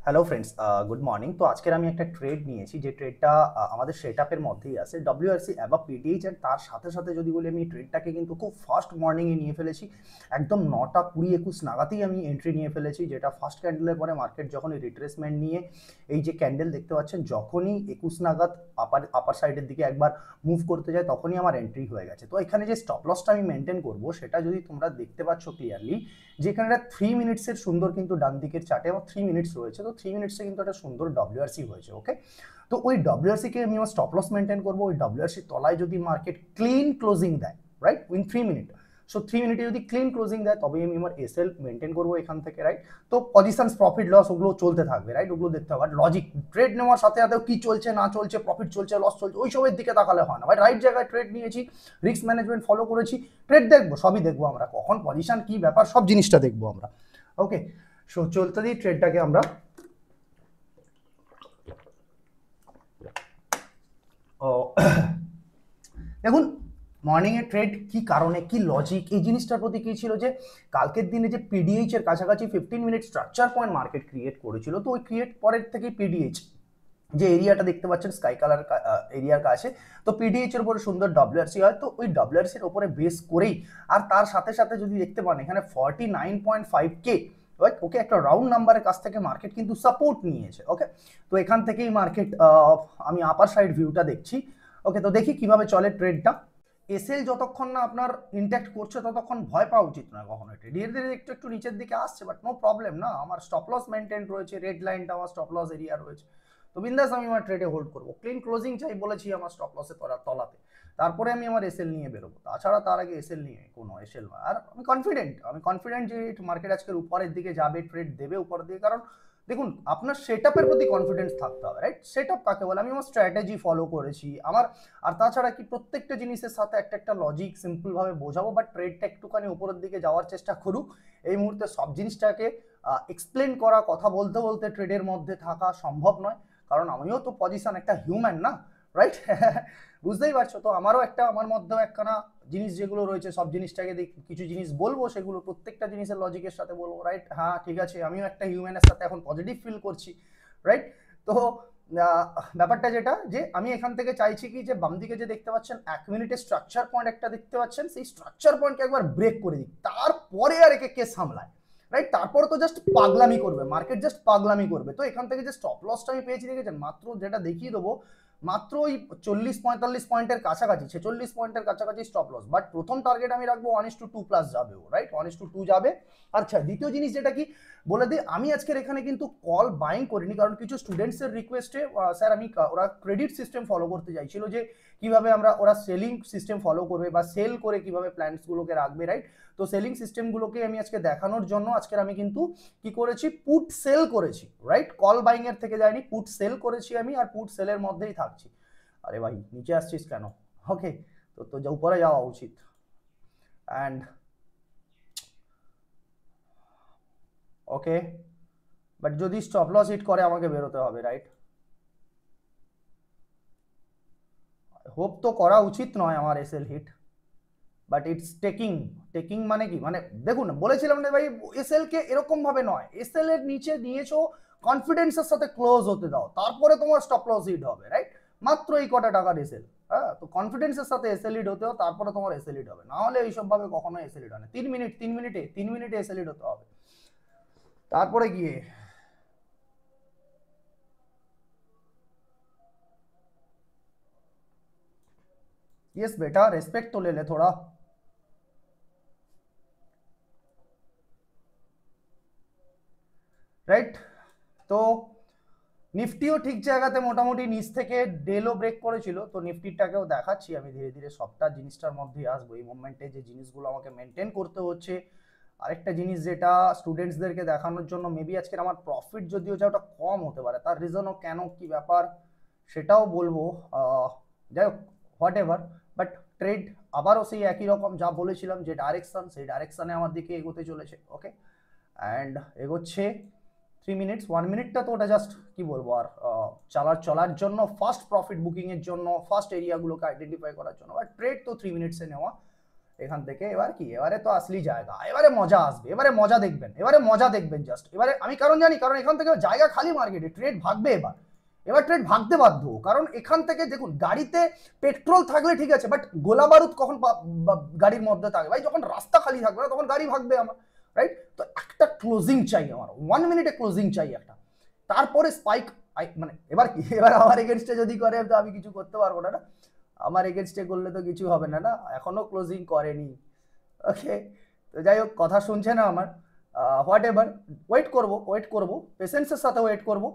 Hello friends, good morning. তো আজকের আমি একটা ট্রেড নিয়েছি, যে ট্রেডটা আমাদের সেটআপের মধ্যেই আছে, ডব্লিউআরসি অ্যাবাভ পিডিএইচ। আর তার সাথে সাথে যদি বলি, আমি ট্রেডটাকে কিন্তু খুব ফার্স্ট মর্নিংয়ে নিয়ে ফেলেছি। একদম 9:20-21 নাগাদই আমি এন্ট্রি নিয়ে ফেলেছি, যেটা ফার্স্ট ক্যান্ডেলের পরে মার্কেট যখনই রিট্রেসমেন্ট নিয়ে এই যে ক্যান্ডেল দেখতে পাচ্ছেন, যখনই 21 নাগাদ আপার সাইডের দিকে একবার মুভ করতে যায়, তখনই আমার এন্ট্রি হয়ে গেছে। তো এখানে যে স্টপ লসটা আমি মেনটেন করবো, সেটা যদি তোমরা দেখতে পাচ্ছ ক্লিয়ারলি, যেখানে 3 মিনিটসের সুন্দর কিন্তু ডান দিকের চার্টে আমার 3 মিনিটস রয়েছে। তো 3 মিনিটসে কিন্তু একটা সুন্দর ডব্লিউআরসি হয়েছে। ওকে, তো ওই ডব্লিউআরসি কে আমি আমার স্টপ লস মেনটেন করবো। ওই ডব্লিউআরসি তলায় যদি মার্কেট ক্লিন ক্লোজিং দেয়, রাইট, উইন 3 মিনিট, সো 3 মিনিটে যদি ক্লিন ক্লোজিং দেয়, তবে আমি আমার এসএল মেনটেন করবো এখান থেকে, রাইট। তো পজিশন প্রফিট লস ওগুলো চলতে থাকবে, রাইট, ওগুলো দেখতে হবে। লজিক ট্রেড নেওয়ার সাথে সাথে কি চলছে না চলছে, প্রফিট চলছে লস চলছে, ওই সবের দিকে তাকালে হয় না ভাই। রাইট জায়গায় ট্রেড নিয়েছি, রিস্ক ম্যানেজমেন্ট ফলো করেছি, ট্রেড দেখবো, সবই দেখবো আমরা, কখন পজিশন কি ব্যাপার সব জিনিসটা দেখবো আমরা। ওকে, সো চলতে দিই ট্রেডটাকে আমরা। দেখুন, মর্নিং এ ট্রেড কি কারণে, কি লজিক, এই জিনিসটার প্রতি কি ছিল, যে কালকের দিনে যে পিডিএইচ এর কাছাকাছি 15 minute structure point market create করেছিল। তো ওই ক্রিয়েট পরের থেকে পিডিএইচ যে এরিয়াটা দেখতে পাচ্ছেন স্কাই কালার এরিয়ার কাছে, তো পিডিএইচ এর উপরে সুন্দর ডব্লিউআরসি হয়। তো ওই ডব্লিউআরসি এর উপরে বেস করেই, আর তার সাথে সাথে যদি দেখতে পান এখানে 49.5K, ওকে, একটা রাউন্ড নাম্বারের কাছ থেকে মার্কেট কিন্তু সাপোর্ট নিয়েছে। ওকে, তো এখান থেকেই মার্কেট, আমি আপার সাইড ভিউটা দেখছি। ওকে, তো দেখি কিভাবে চলে ট্রেডটা। এসএল যতক্ষণ না আপনার ইনট্যাক্ট করছে, ততক্ষণ ভয় পাওয়া উচিত নয় কখনো। ধীরে ধীরে একটু একটু নিচের দিকে আসছে, বাট নো প্রবলেম না, আমার স্টপ লস মেনটেন রয়েছে, রেড লাইনটা আমার স্টপ লস এরিয়া রয়েছে। তো বিন্দাস আমি আমার ট্রেডে হোল্ড করবো। ক্লিন ক্লোজিং চাই বলেছি আমার স্টপ লসে তলাতে, তারপরে আমি আমার এসএল নিয়ে বেরোবো। তাছাড়া তার আগে এসএল নিয়ে কোনো এসএল নয়। আর আমি কনফিডেন্ট যে মার্কেট আজকের উপরের দিকে যাবে, ট্রেড দেবে উপরের দিকে। কারণ দেখুন, আপনার সেটআপের প্রতি কনফিডেন্স থাকতে হবে, রাইট। সেটআপ কাকে বলে, আমি আমার স্ট্র্যাটেজি ফলো করেছি আমার। আর তাছাড়া কি, প্রত্যেকটা জিনিসের সাথে একটা একটা লজিক সিম্পল ভাবে বোঝাবো, বাট ট্রেডটা একটুখানি উপরের দিকে যাওয়ার চেষ্টা করুক। এই মুহূর্তে সব জিনিসটাকে এক্সপ্লেন করা, কথা বলতে বলতে ট্রেডের মধ্যে থাকা সম্ভব নয়, কারণ আমিও তো পজিশন, একটা হিউম্যান না, রাইট। বুঝতেই পারছো তো, আমারও একটা, আমার মধ্যেও একখানা জিনিস যেগুলো রয়েছে, সব জিনিসটাকে কিছু জিনিস বলবো, সেগুলো প্রত্যেকটা জিনিসের লজিকের সাথে বলবো, রাইট। হ্যাঁ ঠিক আছে, আমিও একটা হিউম্যানের সাথে এখন পজিটিভ ফিল করছি, রাইট। তো ব্যাপারটা যেটা, যে আমি এখান থেকে চাইছি কি, যে বাম দিকে যে দেখতে পাচ্ছেন 1 মিনিটের স্ট্রাকচার পয়েন্ট একটা দেখতে পাচ্ছেন, সেই স্ট্রাকচার পয়েন্টকে একবার ব্রেক করে দিই, তারপরে আর একে কে সামলায়, রাইট। তারপরে তো জাস্ট পাগলামি করবে মার্কেট, জাস্ট পাগলামি করবে। তো এখান থেকে যে স্টপ লসটা আমি পেয়েছি দেখেছেন, মাত্র যেটা দেখিয়ে দেবো, মাত্র ওই 40-45 পয়েন্টের কাছাকাছি, 46 পয়েন্টের কাছাকাছি স্টপ লস। বাট প্রথম টার্গেট আমি রাখবো 1:2 যাবে, রাইট, 1:2 যাবে। আচ্ছা, দ্বিতীয় জিনিস যেটা কি বলে দিই, আমি আজকের এখানে কিন্তু কল বাইং করিনি, কারণ কিছু স্টুডেন্টসের রিকোয়েস্টে, স্যার আমি, ওরা ক্রেডিট সিস্টেম ফলো করতে চাইছিল, যে কিভাবে ওরা সেলিং সিস্টেম ফলো করবে বা সেল করে কিভাবে প্ল্যান্সগুলোকে রাখবে, রাইট। তো সেলিং সিস্টেমগুলোকে আমি আজকে দেখানোর জন্য আজকের আমি কিন্তু কি করেছি, পুট সেল করেছি, রাইট। কল বাইং এর থেকে যায়নি, পুট সেল করেছি আমি, আর পুট সেলের মধ্যেই থাকছি। আরে ভাই, নিচে আসছিস কেন? ওকে, তো তো উপরে যাওয়া উচিত। অ্যান্ড ওকে, বাট যদি স্টপ লস হিট করে আমাকে বেরোতে হবে, রাইট। হোপ তো করা উচিত নয় আমার SL hit, but it's taking. Taking মানে কি, মানে দেখুন বলেছিলাম না ভাই, এসএল কে এরকম ভাবে নয়, এসএল এর নিচে নিয়েছো, কনফিডেন্সের সাথে ক্লোজ হতে দাও, তারপরে তোমার স্টপ লস হিট হবে, রাইট। মাত্র এই কটা টাকার এসএল, হ্যাঁ, তো কনফিডেন্সের সাথে এসএল হিট হতে হবে, তারপরে তোমার এসএল হিট হবে, না হলে এইসব ভাবে কখনো এসএল হিট হয় না। 3 মিনিটে এসএল হিট হতে হবে, তারপরে গিয়ে यस बेटा, रेस्पेक्ट तो ले ले थोड़ा। রাইট, তো নিফটিও ঠিক জায়গাতে মোটামুটি নিচ থেকে ডেলও ব্রেক করেছিল। তো নিফটিটাকেও দেখাচ্ছি আমি ধীরে ধীরে, সবটা জিনিসটার মধ্যেই আসবো। এই মুভমেন্টে যে জিনিসগুলো আমাকে মেনটেন করতে হচ্ছে, আরেকটা জিনিস যেটা স্টুডেন্টসদেরকে দেখানোর জন্য, মেবি আজকের আমার প্রফিট যদিও যা ওটা কম হতে পারে, তার রিজনও কেন, কি ব্যাপার সেটাও বলবো। যাই হোক, হোয়াট এভার, বাট ট্রেড আবারও সেই একই রকম যা বলেছিলাম, যে ডাইরেকশন, সেই ডাইরেকশনে আমার দিকে এগোতে চলেছে। ওকে, অ্যান্ড এগোচ্ছে 3 মিনিটস। 1 মিনিটটা তো ওটা জাস্ট কি বলবো, আর চলার জন্য, ফার্স্ট প্রফিট বুকিং এর জন্য, ফার্স্ট এরিয়াগুলোকে আইডেন্টিফাই করার জন্য। বাট ট্রেড তো 3 মিনিটসে নেওয়া, এখান থেকে এবার কি, এবারে তো আসলি জায়গা, এবারে মজা আসবে, এবারে মজা দেখবেন, এবারে মজা দেখবেন জাস্ট। এবারে আমি কারণ জানি, কারণ এখান থেকে জায়গা খালি মার্কেটে, ট্রেড ভাগবে এবার, এবার ট্রেড ভাগতে বাধ্য। কারণ এখান থেকে দেখুন, গাড়িতে পেট্রোল থাকলে ঠিক আছে, বাট গোলা বারুদ কখন গাড়ির মধ্যে থাকবে ভাই? যখন রাস্তা খালি থাকবে না তখন গাড়ি ভাগবে আমার, রাইট? তো একটা ক্লোজিং চাই আমার, 1 মিনিটে ক্লোজিং চাই একটা, তারপরে স্পাইক। মানে এবার কি, এবার আমার এগেনস্টে যদি করে তো আমি কিছু করতে পারবো না, না আমার এগেনস্টে করলে তো কিছু হবে না, না এখনো ক্লোজিং করেনি। ওকে, তো যাই হোক, কথা শুনছে না আমার, হোয়াট এভার, ওয়েট করবো পেশেন্সের সাথে ওয়েট করবো।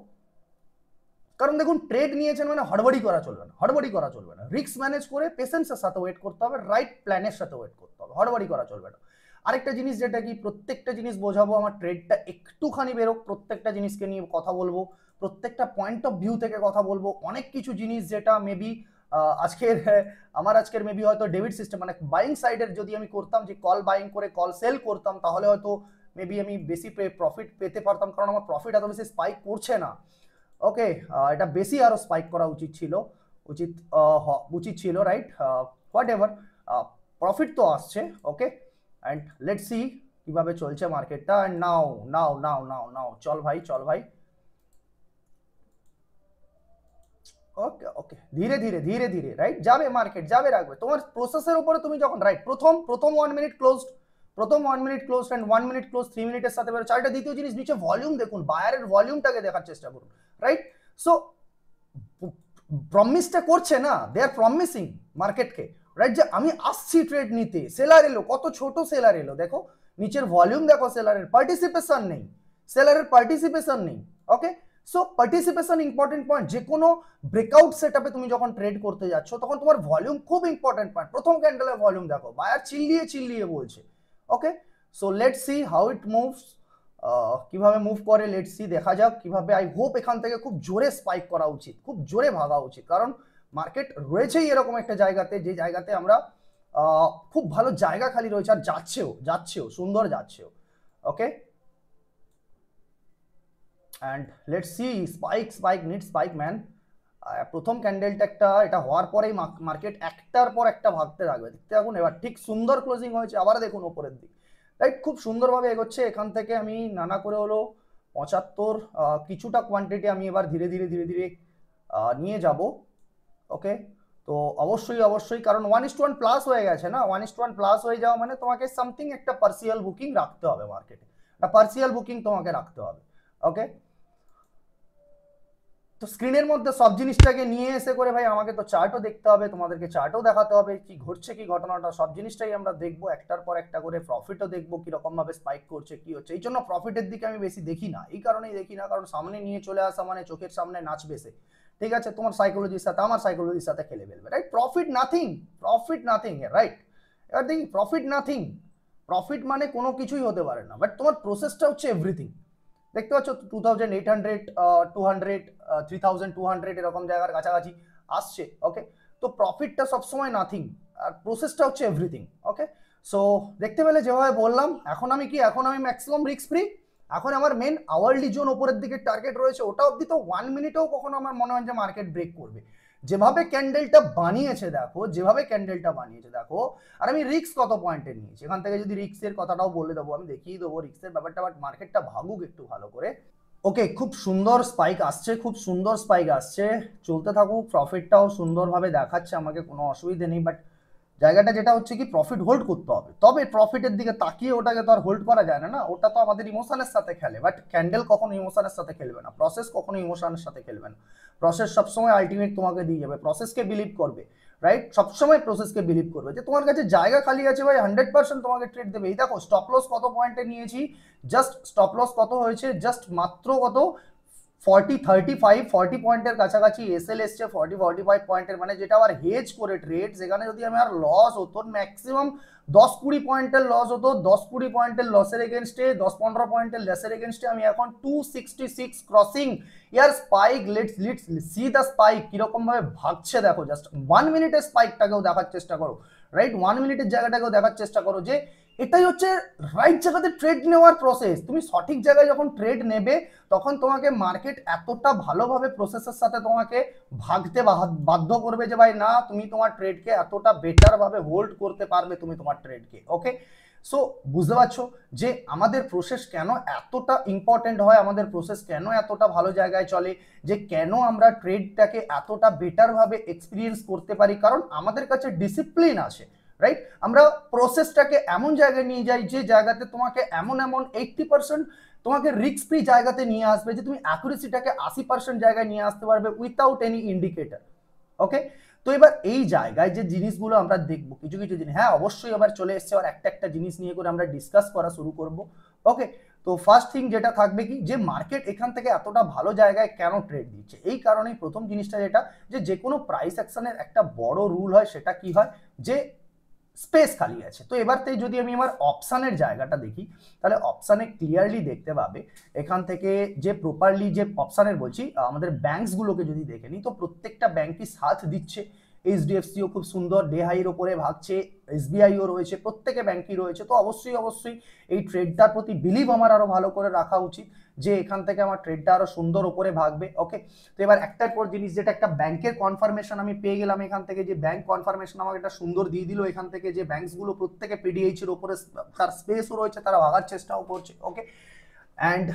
কারণ দেখুন, ট্রেড নিয়েছেন মানে হড়বড়ি করা চলবে না, হড়বড়ি করা চলবে না, রিস্ক ম্যানেজ করে পেশেন্সের সাথে ওয়েট করতে হবে, রাইট প্ল্যানের সাথে ওয়েট করতে হবে, হড়বড়ি করা চলবে না। আরেকটা জিনিস যেটা কি, প্রত্যেকটা জিনিস বোঝাবো, আমার ট্রেডটা একটুখানি বেরোক, প্রত্যেকটা জিনিসকে নিয়ে কথা বলবো, প্রত্যেকটা পয়েন্ট অফ ভিউ থেকে কথা বলবো। অনেক কিছু জিনিস যেটা মেবি আজকের মেবি হয়তো ডেবিট সিস্টেম, মানে বাইং সাইডের যদি আমি করতাম, যে কল বাইং করে কল সেল করতাম, তাহলে হয়তো মেবি আমি বেশি প্রফিট পেতে পারতাম, কারণ আমার প্রফিট এত বেশি স্পাইক করছে না। ওকে, এটা বেশি আরো স্পাইক করা উচিত ছিল, রাইট? হোয়াট এভার, প্রফিট তো আসছে। ওকে, অ্যান্ড লেটস সি কিভাবে চলছে মার্কেটটা। অ্যান্ড নাও চল ভাই। ওকে ওকে, ধীরে ধীরে রাইট যাবে, মার্কেট যাবে, রাখবে তোমার প্রসেসের উপরে। তুমি যখন রাইট প্রথম 1 minute close, and 1 minute close 3 মিনিটের সাথে বেরো চারটা। দ্বিতীয় জিনিস, নিচে ভলিউম দেখুন, বায়ারের ভলিউমটাকে দেখার চেষ্টা করুন, রাইট? সো প্রমিসটা করছে না, দে আর প্রমিসিং মার্কেটকে, রাইট, যে আমি আসছি ট্রেড নিতে। সেলার এলো, কত ছোট সেলার এলো, দেখো নিচের ভলিউম দেখো, সেলারের পার্টিসিপেশন নেই, okay? So participation important point. যে কোনো ব্রেকআউট সেটআপে তুমি যখন ট্রেড করতে যাচ্ছ, তখন তোমার ভলিউম খুব ইম্পর্টেন্ট পয়েন্ট। প্রথম ক্যান্ডেলের ভলিউম দেখো, বায়ার চিল্লিয়ে বলছে। Okay, so let's see how it moves, কিভাবে মুভ করে, লেটস সি, দেখা যাক কিভাবে। আই হোপ এখান থেকে খুব জোরে স্পাইক করা উচিত, খুব জোরে ভাগা উচিত, কারণ মার্কেট রয়েছেই এরকম একটা জায়গাতে, যে জায়গাতে আমরা খুব ভালো জায়গা খালি রয়েছে, আর যাচ্ছেও সুন্দর যাচ্ছেও। Okay, and let's see, need spike man. প্রথম ক্যান্ডেলটা একটা, এটা হওয়ার পরেই মার্কেট একটার পর একটা ভাগতে থাকবে, দেখতে থাকুন। এবার ঠিক সুন্দর ক্লোজিং হয়েছে, আবার দেখুন ওপরের দিক, রাইট? খুব সুন্দরভাবে এগোচ্ছে। এখান থেকে আমি নানা করে হলো 75, কিছুটা কোয়ান্টিটি আমি এবার ধীরে ধীরে নিয়ে যাব। ওকে, তো অবশ্যই, কারণ 1:1 প্লাস হয়ে গেছে না, 1:1 প্লাস হয়ে যাওয়া মানে তোমাকে সামথিং একটা পার্সিয়াল বুকিং রাখতে হবে মার্কেটে, পার্সিয়াল বুকিং তোমাকে রাখতে হবে। ওকে, তো স্ক্রিনের মধ্যে সব জিনিসটাকে নিয়ে এসে করে ভাই আমাকে তো চার্টও দেখতে হবে, তোমাদেরকে চার্টও দেখাতে হবে, কি ঘটছে, কি ঘটনাটা, সব জিনিসটাই আমরা দেখবো একটার পর একটা করে। প্রফিটও দেখবো কিরকম ভাবে স্পাইক করছে, কি হচ্ছে। এই জন্য প্রফিটের দিকে আমি বেশি দেখি না, এই কারণেই দেখি না, কারণ সামনে নিয়ে চলে আসা মানে চোখের সামনে নাচবে সে, ঠিক আছে? তোমার সাইকোলজির সাথে আমার সাইকোলজির সাথে খেলে ফেলবে, রাইট? Profit nothing, right? এবার দেখি, প্রফিট মানে কোনো কিছুই হতে পারে না, বাট তোমার প্রসেসটা হচ্ছে এভরিথিং। দেখতে পাচ্ছ 2800, 200, 3200 এরকম জায়গার কাছাকাছি আসছে। ওকে, তো প্রফিটটা সবসময় নাথিং, আর প্রসেসটা হচ্ছে এভরিথিং। ওকে, সো দেখতে পেলে যেভাবে বললাম, এখন আমি ম্যাক্সিমাম রিস্ক ফ্রি। এখন আমার মেন আওয়ারলি জোন ওপরের দিকে টার্গেট রয়েছে, ওটা অবধি তো 1 মিনিটেও কখনো আমার মনে হয় যে মার্কেট ব্রেক করবে। যেভাবে ক্যান্ডেলটা বানিয়েছে দেখো, আর আমি রিস্ক কত পয়েন্টে নিয়েছি, এখান থেকে যদি রিস্কের কথাটাও বলে দেবো, আমি দেখিয়ে দেবো রিস্কের ব্যাপারটা, বাট মার্কেটটা ভাগুক একটু ভালো করে। ওকে, খুব সুন্দর স্পাইক আসছে, চলতে থাকুক। প্রফিটটাও সুন্দরভাবে দেখাচ্ছে আমাকে, কোনো অসুবিধে নেই, বাট জায়গাটা যেটা হচ্ছে কি, প্রফিট হোল্ড করতে হবে, তবে প্রফিটের দিকে তাকিয়ে ওটাকে তো আর হোল্ড করা যায় না, ওটা তো আমাদের ইমোশনের সাথে খেলে। বাট ক্যান্ডেল কখনো ইমোশনের সাথে খেলবে না, প্রসেস কখনো ইমোশনের সাথে খেলবে না। প্রসেস সবসময় আলটিমেট তোমাকে দিয়ে যাবে, প্রসেসকে বিলিভ করবে, রাইট? সবসময় প্রসেসকে বিলিভ করবে, যে তোমার কাছে জায়গা খালি আছে ভাই, 100% তোমাকে ট্রেড দেবে। এই দেখো স্টপ লস কত পয়েন্টে নিয়েছি, জাস্ট স্টপ লস কত হয়েছে, জাস্ট মাত্র কত 40 পয়েন্টের কাছাকাছি এসএল এসছে, 45 পয়েন্টের, মানে যেটা আবার হেজ করে ট্রেড, সেখানে যদি আমি আর লস হতো, ম্যাক্সিমাম 10-20 পয়েন্টের লস হতো, 10-20 পয়েন্টের লসের এগেনস্টে, 10-15 পয়েন্টের লসের এগেনস্টে আমি এখন 266 crossing year spike. Let's see the spike কিরকম ভাবে ভাগছে, দেখো জাস্ট 1 মিনিটের স্পাইকটাকেও দেখার চেষ্টা করো, রাইট? 1 মিনিটের জায়গাটাকেও দেখার চেষ্টা করো, যে এটাই হচ্ছে রাইট জায়গাতে ট্রেড নেওয়ার প্রসেস। তুমি সঠিক জায়গায় যখন ট্রেড নেবে তখন তোমাকে মার্কেট এতটা ভালোভাবে প্রসেসের সাথে তোমাকে ভাগতে বাধ্য করবে যে ভাই না, তুমি তোমার ট্রেডকে এতটা বেটার ভাবে হোল্ড করতে পারবে তুমি তোমার ট্রেডকে। ওকে, সো বুঝতে পারছো যে আমাদের প্রসেস কেন এতটা ইম্পর্টেন্ট হয়, আমাদের প্রসেস কেন এতটা ভালো জায়গায় চলে, যে কেন আমরা ট্রেডটাকে এতটা বেটার ভাবে এক্সপিরিয়েন্স করতে পারি, কারণ আমাদের কাছে ডিসিপ্লিন আছে, রাইট? আমরা প্রসেসটাকে এমন জায়গায় নিয়ে যাই যে জায়গাতে তোমাকে এমন 80% তোমাকে রিস্ক ফ্রি জায়গাতে নিয়ে আসবে, যে তুমি অ্যাকুরেসিটাকে 80% জায়গায় নিয়ে আসতে পারবে উইথাউট এনি ইন্ডিকেটর। ওকে, তো এবার এই জায়গায় যে জিনিসগুলো আমরা দেখবো, কিছু কিছু জিনিস, হ্যাঁ অবশ্যই এবার চলে এসছে আর একটা একটা জিনিস নিয়ে করে আমরা ডিসকাস করা শুরু করব। ওকে, তো ফার্স্ট থিং যেটা থাকবে কি, যে মার্কেট এখান থেকে এতটা ভালো জায়গায় কেন ট্রেড দিচ্ছে, এই কারণেই প্রথম জিনিসটা যেটা, যে কোনো প্রাইস অ্যাকশনের একটা বড় রুল হয়, সেটা কি হয়, যে স্পেস খালি আছে। তো এবারতেই যদি আমি আমার অপশানের জায়গাটা দেখি, তাহলে অপশানে ক্লিয়ারলি দেখতে পাবে এখান থেকে যে প্রপারলি যে অপশানের বলছি আমাদের ব্যাংকসগুলোকে যদি দেখে নিই, তো প্রত্যেকটা ব্যাংকই সাথ দিচ্ছে। এইচডিএফসিও খুব সুন্দর ডে হাইয়ের ওপরে ভাগছে, এসবিআইও রয়েছে, প্রত্যেকে ব্যাংকই রয়েছে। তো অবশ্যই অবশ্যই এই ট্রেডটার প্রতি বিলিভ আমার আরো ভালো করে রাখা উচিত, যে এখান থেকে আমার ট্রেডটা আরো সুন্দর ওপরে ভাগবে। ওকে, তো এবার একটার পর জিনিস, যেটা একটা ব্যাংকের কনফার্মেশন আমি পেয়ে গেলাম এখান থেকে, যে ব্যাংক কনফার্মেশন আমাকে একটা সুন্দর দিয়ে দিল এখান থেকে, যে ব্যাংকসগুলো প্রত্যেকে পিডিএইচ এর উপরে তার স্পেসও রয়েছে, তারা ভাগার চেষ্টাও করছে। ওকে, অ্যান্ড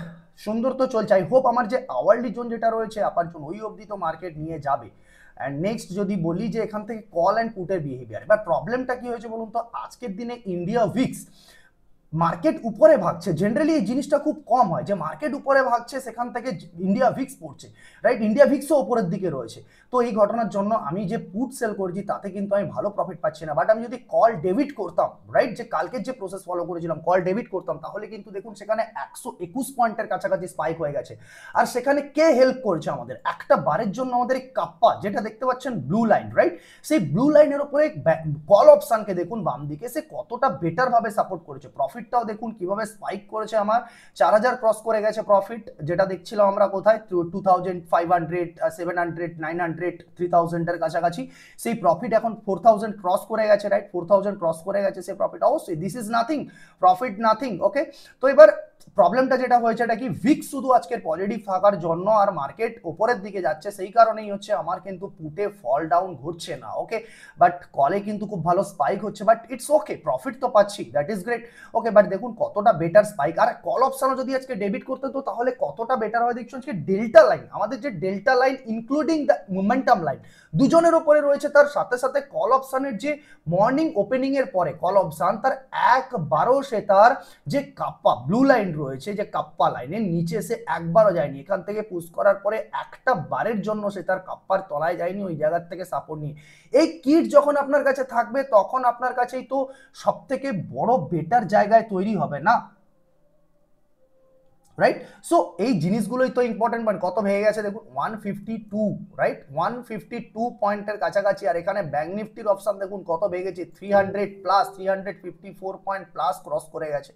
সুন্দর তো চলছে। আই হোপ আমার যে আওয়ারলি জোন যেটা রয়েছে আপার জোন, ওই অবধি তো মার্কেট নিয়ে যাবে। অ্যান্ড নেক্সট যদি বলি যে এখান থেকে কল অ্যান্ড পুটের বিহেভিয়ার, এবার প্রবলেমটা কি হয়েছে বলুন তো, আজকের দিনে ইন্ডিয়া উইক্স মার্কেট উপরে ভাগছে। জেনারেলি এই জিনিসটা খুব কম হয় যে মার্কেট উপরে ভাগছে সেখান থেকে ইন্ডিয়া ভিক্স পড়ছে, রাইট? ইন্ডিয়া ভিক্সও উপরের দিকে রয়েছে। তো এই ঘটনার জন্য আমি যে পুট সেল করছি তাতে কিন্তু আমি ভালো প্রফিট পাচ্ছি না। বাট আমি যদি কল ডেবিট করতাম, রাইট, যে কালকের যে প্রসেস ফলো করেছিলাম, কল ডেবিট করতাম, তাহলে কিন্তু দেখুন সেখানে 121 পয়েন্টের কাছাকাছি স্পাইক হয়ে গেছে। আর সেখানে কে হেল্প করছে আমাদের, একটা বারের জন্য আমাদের এই কাপ্পা যেটা দেখতে পাচ্ছেন ব্লু লাইন, রাইট, সেই ব্লু লাইনের উপরে কল অপশনকে দেখুন বাম দিকে, সে কতটা বেটার ভাবে সাপোর্ট করেছে। প্রফিটটাও দেখুন কিভাবে স্পাইক করেছে, আমার 4000 ক্রস করে গেছে প্রফিট, যেটা দেখছিলাম আমরা কোথায় 2500, 700, 900, 3000 এর কাছাকাছি। সেই প্রফিট এখন 4000 ক্রস করে গেছে, রাইট, 4000 ক্রস করে গেছে সেই প্রফিট। অবশ্যই this is nothing, profit nothing. Okay, তো এবার প্রবলেমটা যেটা হয়েছে, এটা কি ভিক্স শুধু আজকের পজিটিভ থাকার জন্য আর মার্কেট উপরের দিকে যাচ্ছে, সেই কারণেই হচ্ছে আমার কিন্তু পুটে ফল ডাউন ঘটছে না। ওকে, বাট কলে কিন্তু খুব ভালো স্পাইক হচ্ছে, বাট ইটস ওকে, প্রফিট তো পাচ্ছি, that is great. Okay, but দেখুন কতটা বেটার স্পাইক। আর কল অপশনও যদি আজকে ডেবিট করতে তো তাহলে কতটা বেটার হয় দেখছো, আজকে ডেল্টা লাইন, আমাদের যে delta line including the momentum line, দুজনের উপরে রয়েছে। তার সাথে সাথে কল অপশনের যে মর্নিং ওপেনিং এর পরে কল অপশন, তার একবারও সে তার যে কাপ্পা ব্লু লাইন রয়েছে, যে কাপ্পা লাইনের নিচে সে একবারও যায়নি। এখান থেকে পুশ করার পরে একটা বারের জন্য সে তার কাপ্পার তলায় যায়নি, ওই জায়গার থেকে সাপোর্ট নিয়ে। এই কিট যখন আপনার কাছে থাকবে তখন আপনার কাছেই তো সব থেকে বড় বেটার জায়গায় তৈরি হবে না, রাইট? সো এই জিনিসগুলোই তো ইম্পর্টেন্ট। বাট কত ভেঙে গেছে দেখুন, 152, রাইট, 152 পয়েন্টের কাছাকাছি। আর এখানে ব্যাংক নিফটির অপশন দেখুন কত ভেঙেছে, 300 প্লাস, 354 পয়েন্ট প্লাস ক্রস করে গেছে,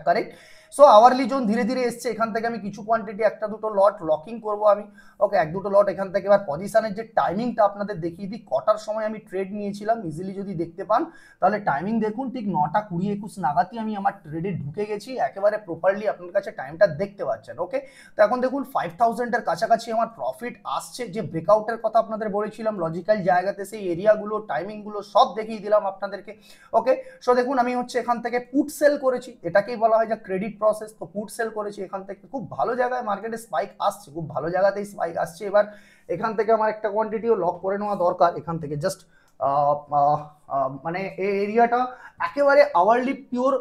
কারেক্ট? সো আওয়ারলি জোন ধীরে ধীরে এসছে, এখান থেকে আমি কিছু কোয়ান্টিটি একটা দুটো লট লকিং করব আমি। ওকে, এক দুটো লট এখান থেকে। এবার পজিশনের যে টাইমিংটা আপনাদের দেখিয়ে দিই, কটার সময় আমি ট্রেড নিয়েছিলাম, ইজিলি যদি দেখতে পান তাহলে টাইমিং দেখুন, ঠিক 9টা 20-21 নাগাদই আমি আমার ট্রেডে ঢুকে গেছি, একেবারে প্রপারলি আপনার কাছে টাইমটা দেখতে পাচ্ছেন। ওকে, তো এখন দেখুন 5000 এর কাছাকাছি আমার প্রফিট আসছে। যে ব্রেকআউটের কথা আপনাদের বলেছিলাম লজিক্যাল জায়গাতে, সেই এরিয়াগুলো টাইমিংগুলো সব দেখিয়ে দিলাম আপনাদেরকে। ওকে, সো দেখুন আমি হচ্ছে এখান থেকে পুট সেল করেছি, এটাকেই বলা হয় যে ক্রেডিট প্রসেস। তো পুট সেল করেছি এখান থেকে, খুব ভালো জায়গায় মার্কেটে স্পাইক আসছে, খুব ভালো জায়গাতেই স্পাইক আসছে। এবার এখান থেকে আমার একটা কোয়ান্টিটিও লক করে নেওয়া দরকার, এখান থেকে জাস্ট মানে এই এরিয়াটা একেবারে আওয়ারলি পিওর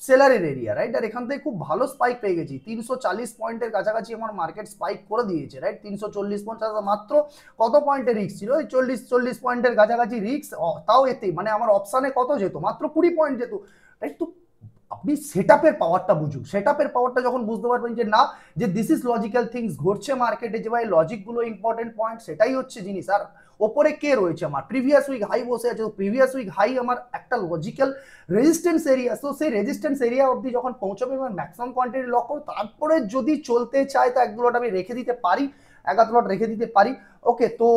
সেলারের এরিয়া, রাইট? আর এখান থেকে খুব ভালো স্পাইক পেয়ে গেছি, 340 পয়েন্টের কাছাকাছি আমার মার্কেট স্পাইক করে দিয়েছে, রাইট? 340 মাত্র কত পয়েন্টের রিস্ক ছিল, ওই 40 পয়েন্টের কাছাকাছি রিস্ক, তাও এতেই মানে আমার অপশানে কত যেত, মাত্র 20 পয়েন্ট যেত, রাইট? তো আপনি সেটআপের পাওয়ারটা বুঝুন, সেটআপের পাওয়ারটা যখন বুঝতে পারবেন যে না, যে দিস ইজ লজিক্যাল থিংস ঘটছে মার্কেটে, যে ভাই লজিকগুলো ইম্পর্টেন্ট পয়েন্ট, সেটাই হচ্ছে জিনিস। আর ওপরে কে রয়েছে, আমার প্রিভিয়াস উইক হাই বসে আছে, প্রিভিয়াস উইক হাই আমার একটা লজিক্যাল রেজিস্ট্যান্স এরিয়া। তো সেই রেজিস্ট্যান্স এরিয়া অবধি যখন পৌঁছবে আমার ম্যাক্সিমাম কোয়ান্টিটি লক করব, তারপরে যদি চলতে চায় তো এক দুটো আমি রেখে দিতে পারি, এক আধ লট রেখে দিতে পারি। ওকে, তো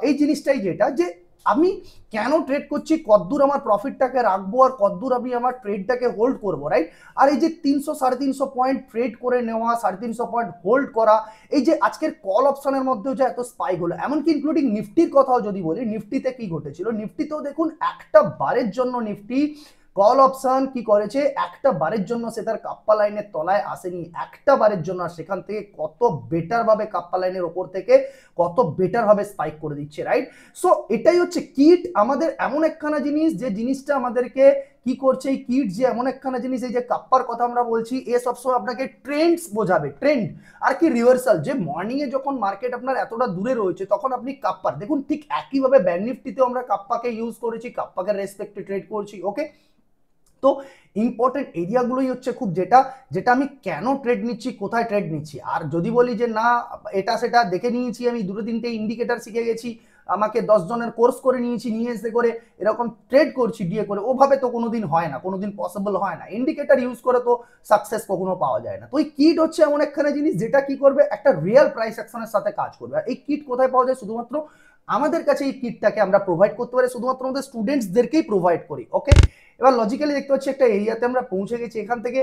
এই জিনিসটাই যেটা, যে আমি কেন ট্রেড করছি, কতদূর আমার প্রফিটটাকে রাখবো আর কতদূর আমি আমার ট্রেডটাকে হোল্ড করবো, রাইট? আর এই যে 300 350 পয়েন্ট ট্রেড করে নেওয়া, 350 পয়েন্ট হোল্ড করা, এই যে আজকের কল অপশনের মধ্যেও যে এত স্পাইক হলো, এমনকি ইনক্লুডিং নিফটির কথাও যদি বলি, নিফটিতে কি ঘটেছিল, নিফটিতেও দেখুন একটা বারের জন্য নিফটি কল অপশন কি করেছে, একটা বারের জন্য সে তার কাপ্পা লাইনের তলায় আসেনি, একটা বারের জন্য। আর সেখান থেকে কত বেটার ভাবে কাপ্পা লাইনের ওপর থেকে কত বেটার ভাবে স্পাইক করে দিচ্ছে, রাইট? সো এটাই হচ্ছে কিট, আমাদের এমন একখানা জিনিস যে জিনিসটা আমাদেরকে কি করছে, এই কিট যে এমন একখানা জিনিস, এই যে কাপ্পার কথা আমরা বলছি, এ সবসময় আপনাকে ট্রেন্ডস বোঝাবে, ট্রেন্ড আর কি রিভার্সাল, যে মর্নিং এ যখন মার্কেট আপনার এতটা দূরে রয়েছে তখন আপনি কাপ্পার দেখুন, ঠিক একইভাবে ব্যাংক নিফটিতেও আমরা কাপ্পাকে ইউজ করেছি, কাপ্পাকে রেসপেক্টে ট্রেড করছি, ওকে? তো ইম্পর্টেন্ট এরিয়াগুলোই হচ্ছে খুব, যেটা যেটা আমি কেন ট্রেড নিচ্ছি, কোথায় ট্রেড নিচ্ছি। আর যদি বলি যে না এটা সেটা দেখে নিয়েছি, আমি দুটো তিনটে ইন্ডিকেটার শিখে গেছি, আমাকে 10 জনের কোর্স করে নিয়েছি, নিয়ে এসে করে এরকম ট্রেড করছি ডিএ করে, ওভাবে তো কোনোদিন হয় না, কোনোদিন পসিবল হয় না। ইন্ডিকেটার ইউজ করে তো সাকসেস কখনো পাওয়া যায় না। তো এই কিট হচ্ছে এমন একখানা জিনিস যেটা কি করবে, একটা রিয়েল প্রাইস অ্যাকশনের সাথে কাজ করবে। আর এই কিট কোথায় পাওয়া যায়, শুধুমাত্র আমাদের কাছে এই কিটটাকে আমরা প্রোভাইড করতে পারি, শুধুমাত্র আমাদের স্টুডেন্টসদেরকেই প্রোভাইড করি, ওকে? এবার লজিক্যালি দেখতে পাচ্ছি একটা এরিয়াতে আমরা পৌঁছে গেছি, এখান থেকে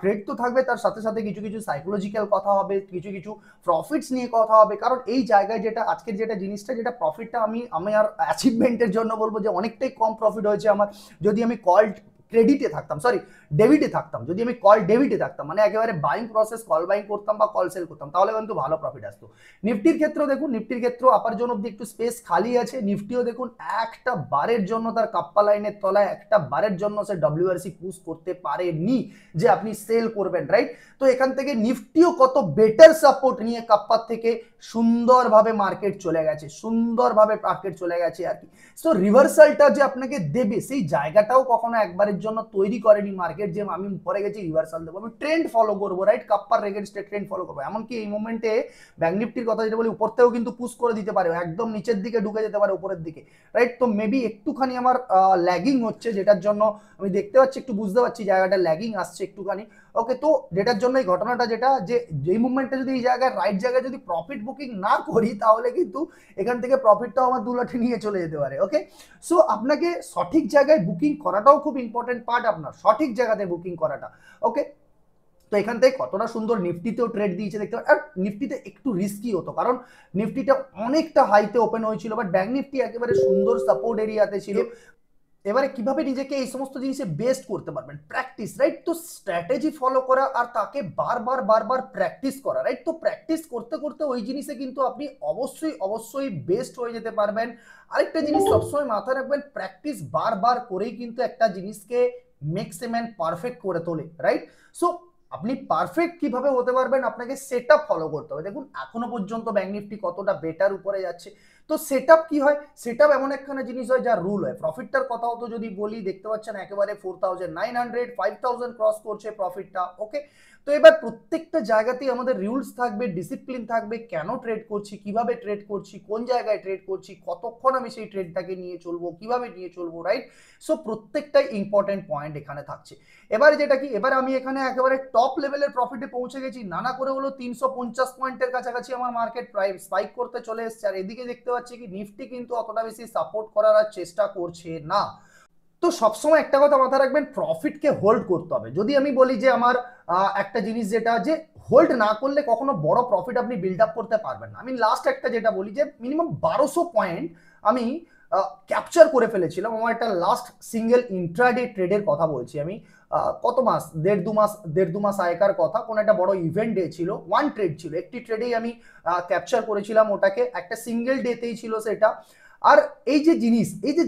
ট্রেড তো থাকবে, তার সাথে সাথে কিছু কিছু সাইকোলজিক্যাল কথা হবে, কিছু কিছু প্রফিটস নিয়ে কথা হবে। কারণ এই জায়গায় যেটা আজকের যেটা জিনিসটা, যেটা প্রফিটটা আমি আর অ্যাচিভমেন্টের জন্য বলবো যে অনেকটাই কম প্রফিট হয়েছে আমার, যদি আমি কল ক্রেডিটে থাকতাম, সরি ডেবিটে থাকতাম, যদি আমি কল ডেবিটে থাকতাম, মানে একেবারে বাইং প্রসেস, কল বাইং করতাম বা কল সেল করতাম, তাহলে কিন্তু ভালো প্রফিট আসতো। নিফটির ক্ষেত্রেও দেখুন, নিফটির ক্ষেত্রেও আপার জন্য অব্দি একটু স্পেস খালি আছে, নিফটিও দেখুন একটা বারের জন্য তার কাপ্পা লাইনের তলায়, একটা বারের জন্য সে ডব্লিউআরসি পুশ করতে পারেনি যে আপনি সেল করবেন, রাইট? তো এখান থেকে নিফটিও কত বেটার সাপোর্ট নিয়ে কাপ্পার থেকে সুন্দরভাবে মার্কেট চলে গেছে, সুন্দরভাবে মার্কেট চলে গেছে আর কি। সো রিভার্সালটা যে আপনাকে দেবে, সেই জায়গাটাও কখনো একবারের জন্য তৈরি করেনি মার্কেট যে আমি পরে গেছি রিভার্সাল দেবো, আমি ট্রেন্ড ফলো করবো, রাইট? কাপ্পার এগেইনস্টে ট্রেন্ড ফলো করবো। এমনকি এই মোমেন্টে ব্যাংক নিফটির কথা যেটা বলি, উপর থেকেও কিন্তু পুশ করে দিতে পারে, একদম নিচের দিকে ঢুকে যেতে পারে উপরের দিকে, রাইট? তো মেবি একটুখানি আমার ল্যাগিং হচ্ছে, যেটার জন্য আমি দেখতে পাচ্ছি, একটু বুঝতে পারছি জায়গাটা ল্যাগিং আসছে একটুখানি, ওকে? তো যেটার জন্য এই ঘটনাটা, যেটা যে যেই মুভমেন্টে যদি এই জায়গায় রাইট জায়গায় যদি প্রফিট বুকিং না করি, তাহলে কিন্তু এখান থেকে প্রফিটটাও আমার 2 লাঠি নিয়ে চলে যেতে পারে, ওকে? সো আপনাকে সঠিক জায়গায় বুকিং করাটাও খুব ইম্পর্টেন্ট পার্ট, আপনার সঠিক জায়গাতে বুকিং করাটা, ওকে? তো এখান থেকে কতটা সুন্দর নিফটিতেও ট্রেড দিয়েছে দেখতে পাচ্ছি। আর নিফটিতে একটু রিস্কি হতো, কারণ নিফটিটা অনেকটা হাইতে ওপেন হয়েছিল, বাট ব্যাংক নিফটি একেবারে সুন্দর সাপোর্ট এরিয়াতে ছিল। এবারে কিভাবে নিজেকে এই সমস্ত জিনিসে বেস্ট করতে পারবেন, প্র্যাকটিস, রাইট? তো স্ট্র্যাটেজি ফলো করা আর তাকে বারবার বারবার প্র্যাকটিস করা, রাইট? তো প্র্যাকটিস করতে করতে ওই জিনিসে কিন্তু আপনি অবশ্যই অবশ্যই বেস্ট হয়ে যেতে পারবেন। আরেকটা জিনিস সবসময় মাথায় রাখবেন, প্র্যাকটিস বারবার করেই কিন্তু একটা জিনিসকে ম্যাক্সিমাম পারফেক্ট করে তোলে, রাইট? সো আপনি পারফেক্ট কিভাবে হতে পারবেন, আপনাকে সেটআপ ফলো করতে হবে। দেখুন এখনো পর্যন্ত ব্যাংক নিফটি কতটা বেটার উপরে যাচ্ছে। তো সেটআপ কি হয়, সেটআপ এমন একখানা জিনিস হয় যা রুল হয়। প্রফিটটার কথাও তো যদি বলি, দেখতে পাচ্ছেন একেবারে 4900 5000 ক্রস করছে প্রফিটটা, ওকে? তো এবার প্রত্যেকটা জায়গাতেই আমাদের রুলস থাকবে, ডিসিপ্লিন থাকবে, কেন ট্রেড করছি, কিভাবে ট্রেড করছি, কোন জায়গায় ট্রেড করছি, কতক্ষণ আমি সেই ট্রেডটাকে নিয়ে চলবো, কিভাবে নিয়ে চলবো, রাইট? সো প্রত্যেকটাই ইম্পর্টেন্ট পয়েন্ট এখানে থাকছে। এবার যেটা কি, এবার আমি এখানে একেবারে টপ লেভেলের প্রফিটে পৌঁছে গেছি, নানা করে হলো 350 পয়েন্টের কাছাকাছি আমার মার্কেট প্রাইস স্পাইক করতে চলে এসেছে। আর এদিকে দেখতে পাচ্ছি কি, নিফটি কিন্তু অতটা বেশি সাপোর্ট করার চেষ্টা করছে না। তো সবসময় একটা কথা মাথায় রাখবেন, প্রফিটকে হোল্ড করতে হবে। যদি আমি বলি যে আমার একটা জিনিস যেটা যে হোল্ড না করলে কখনো বড় প্রফিট আপনি বিল্ড আপ করতে পারবেন না। আমি লাস্ট একটা যেটা বলি যে মিনিমাম 1200 পয়েন্ট আমি ক্যাপচার করে ফেলেছিলাম আমার একটা লাস্ট সিঙ্গেল ইন্ট্রাডে ট্রেডের কথা বলছি আমি। কত মাস, দেড় দু মাস আগেকার কথা, কোন একটা বড় ইভেন্ট ডে ছিল, ওয়ান ট্রেড ছিল, একটি ট্রেডেই আমি ক্যাপচার করেছিলাম ওটাকে, একটা সিঙ্গেল ডেতেই ছিল সেটা। আর এই যে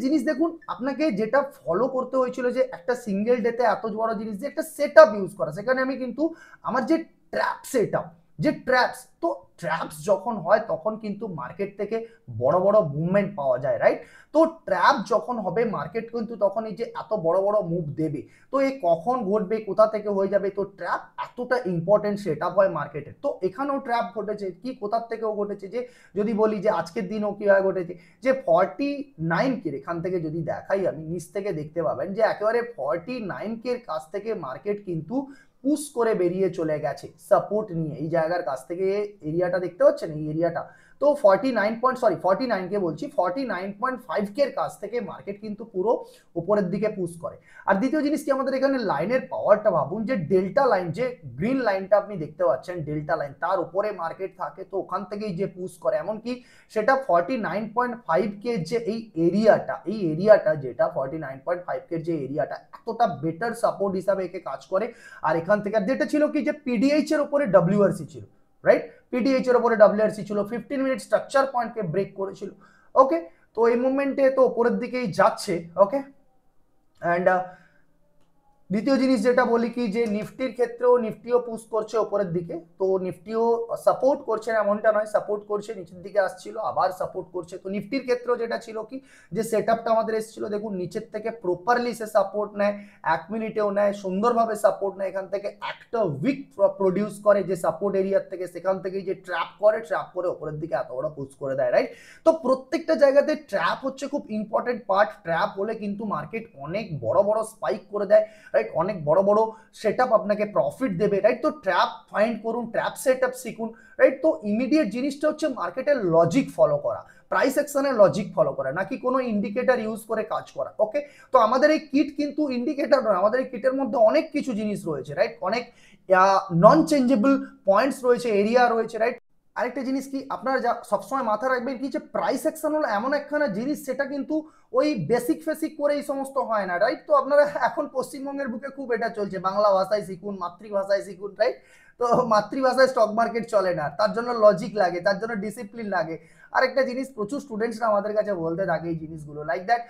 জিনিস দেখুন, আপনাকে যেটা ফলো করতে হয়েছিল যে একটা সিঙ্গেল ডেতে এত বড় জিনিস, যে একটা সেটআপ ইউজ করা, সেখানে আমি কিন্তু আমার যে ট্র্যাপ সেটআপ, যে ট্র্যাপস, তো ট্র্যাপস যখন হয় তখন কিন্তু মার্কেট থেকে বড় বড় মুভমেন্ট পাওয়া যায়, রাইট? তো ট্র্যাপ যখন হবে মার্কেট কিন্তু তখন এই যে এত বড় বড় মুভ দেবে, তো এই কখন ঘটবে, কোথা থেকে হয়ে যাবে, তো ট্র্যাপ এতটা ইম্পর্টেন্ট সেটআপ হয় মার্কেটে। তো এখানেও ট্র্যাপ ঘটেছে, কি কোথার থেকেও ঘটেছে, যে যদি বলি যে আজকের দিনও কিভাবে ঘটেছে, যে 49 কে এখান থেকে যদি দেখাই আমি, নিচ থেকে দেখতে পাবেন যে একেবারে 49 কে কাছ থেকে মার্কেট কিন্তু পুশ করে বেরিয়ে চলে গেছে সাপোর্ট নিয়ে। এই জায়গার কাছ থেকে এরিয়াটা দেখতে পাচ্ছেন, এই এরিয়াটা তো 49 কে বলছি 49.5 কে কাছ থেকে মার্কেট কিন্তু পুরো উপরের দিকে পুশ করে। আর দ্বিতীয় জিনিস কি, আমাদের এখানে লাইনের পাওয়ারটা ভাবুন, যে ডেল্টা লাইন, যে গ্রিন লাইনটা আপনি দেখতে পাচ্ছেন ডেল্টা লাইন, তার উপরে মার্কেট থাকে, তো ওখান থেকেই যে পুশ করে, এমনকি সেটা 49.5 কে যে এই এরিয়াটা যেটা 49.5 কে যে এরিয়াটা এতটা বেটার সাপোর্ট হিসাবে একে কাজ করে। আর এখান থেকে যেটা ছিল কি, যে পিডিএইচ এর উপরে ডব্লিউআরসি ছিল, রাইট, পিডিএইচ এর উপরে ডব্লিউআরসি ছিল, 15 মিনিট স্ট্রাকচার পয়েন্টকে ব্রেক করেছিল। ওকে, তো এই মুভমেন্টে তো উপরের দিকেই যাচ্ছে। ওকে, অ্যান্ড দ্বিতীয় জিনিস যেটা বলি কি, যে নিফটির ক্ষেত্রেও নিফটিও পুশ করছে উপরের দিকে, তো নিফটিও সাপোর্ট করছে না এমনটা নয়, সাপোর্ট করছে, নিচের দিকে আসছিল আবার সাপোর্ট করছে। তো নিফটির ক্ষেত্রেও যেটা ছিল কি, যে সেটআপটা আমাদের এসেছিল, দেখুন নিচের থেকে প্রপারলি সে সাপোর্ট নেয়, 1 মিনিটেও নেয়, সুন্দরভাবে সাপোর্ট নেয়, এখান থেকে একটা উইক প্রডিউস করে যে সাপোর্ট এরিয়ার থেকে, সেখান থেকেই যে ট্র্যাপ করে উপরের দিকে এত বড় পুশ করে দেয়, রাইট। তো প্রত্যেকটা জায়গাতে ট্র্যাপ হচ্ছে খুব ইম্পর্টেন্ট পার্ট। ট্র্যাপ হলে কিন্তু মার্কেট অনেক বড় বড় স্পাইক করে দেয়, রাইট, অনেক বড় বড় সেটআপ আপনাকে প্রফিট দেবে, রাইট। তো ট্র্যাপ ফাইন্ড করুন, ট্র্যাপ সেটআপ শিখুন, রাইট। তো ইমিডিয়েট জিনিসটা হচ্ছে মার্কেটের লজিক ফলো করা, প্রাইস অ্যাকশনের লজিক ফলো করা, নাকি কোনো ইন্ডিকেটর ইউজ করে কাজ করা। ওকে, তো আমাদের এই কিট কিন্তু ইন্ডিকেটর নয়, আমাদের এই কিটের মধ্যে অনেক কিছু জিনিস রয়েছে, রাইট, অনেক নন চেঞ্জেবল পয়েন্টস রয়েছে, এরিয়া রয়েছে, রাইট। আরেকটা জিনিস কি, আপনারা যা সবসময় মাথায় রাখবেন কি, যে প্রাইস অ্যাকশন হলো এমন একখানা জিনিস, সেটা কিন্তু ওই বেসিক ফেসিক করে এই সমস্ত হয় না, রাইট। তো আপনারা এখন পশ্চিমবঙ্গের বুকে খুব এটা চলছে, বাংলা ভাষায় শিখুন, মাতৃভাষায় শিখুন, রাইট। তো মাতৃভাষায় স্টক মার্কেট চলে না, তার জন্য লজিক লাগে, তার জন্য ডিসিপ্লিন লাগে। আরেকটা জিনিস, প্রচুর স্টুডেন্টসরা আমাদের কাছে বলতে থাকে এই জিনিসগুলো, লাইক দ্যাট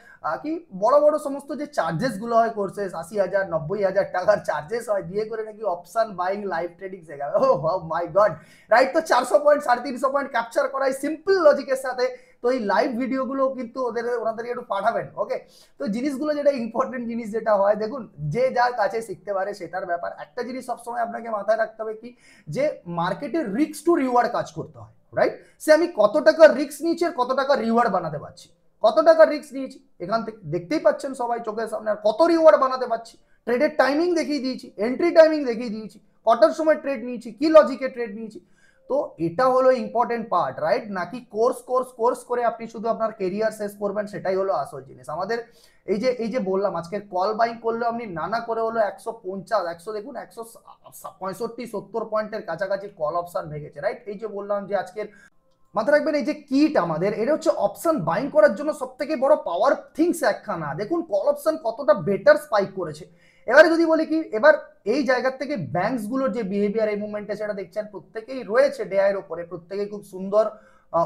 কি বড় বড় সমস্ত যে চার্জেস গুলো হয়, কোর্সেস 80,000 90,000 টাকার চার্জেস হয়, দিয়ে করে নাকি অপশন বাইং লাইভ ট্রেডিং শেখাবে। ও মাই গড, রাইট। তো 400 পয়েন্ট 350 পয়েন্ট ক্যাপচার করাই সিম্পল লজিকের সাথে। তো এই লাইভ ভিডিওগুলো কিন্তু ওনাদেরকে একটু পাঠাবেন। ওকে, তো জিনিসগুলো যেটা ইম্পর্টেন্ট জিনিস যেটা হয়, দেখুন যে যার কাছে শিখতে পারে সেটার ব্যাপার। একটা জিনিস সবসময় আপনাকে মাথায় রাখতে হবে কি, যে মার্কেটে রিস্ক টু রিওয়ার্ড কাজ করতে হয়, রাইট। সে আমি কত টাকা রিস্ক নিয়েছি আর কত টাকা রিওয়ার্ড বানাতে পারছি। কত টাকা রিস্ক নিয়েছি এখান থেকে দেখতেই পাচ্ছেন সবাই চোখের সামনে, আর কত রিওয়ার্ড বানাতে পারছি। ট্রেডের টাইমিং দেখিয়ে দিয়েছি, এন্ট্রি টাইমিং দেখিয়ে দিয়েছি, কটার সময় ট্রেড নিয়েছি, কি লজিকে ট্রেড নিয়েছি। তো এটা হলো ইম্পর্টেন্ট পার্ট, রাইট, নাকি কোর্স করে আপনি শুধু আপনার কেরিয়ার শেষ করবেন, সেটাই হলো আসল জিনিস। আমাদের এই যে বললাম, আজকে কল বাইং করলে আপনি নানা করে হলো 150 100, দেখুন 165 70 পয়েন্টের কাছাকাছি কল অপশন ভেঙেছে, রাইট। এই যে বললাম যে আজকের মাথায় রাখবেন, এই যে কিট আমাদের, এটা হচ্ছে অপশন বাইং করার জন্য সব থেকে বড় পাওয়ার থিংস একখানা। দেখুন কল অপশন কতটা বেটার স্পাইক করেছে। এবারে যদি বলি কি, এবার এই জায়গার থেকে ব্যাংকস গুলোর যে বিহেভিয়ার এই মুভমেন্টে, সেটা দেখছেন প্রত্যেকেই রয়েছে ডেআইয়ের উপরে, প্রত্যেকেই খুব সুন্দর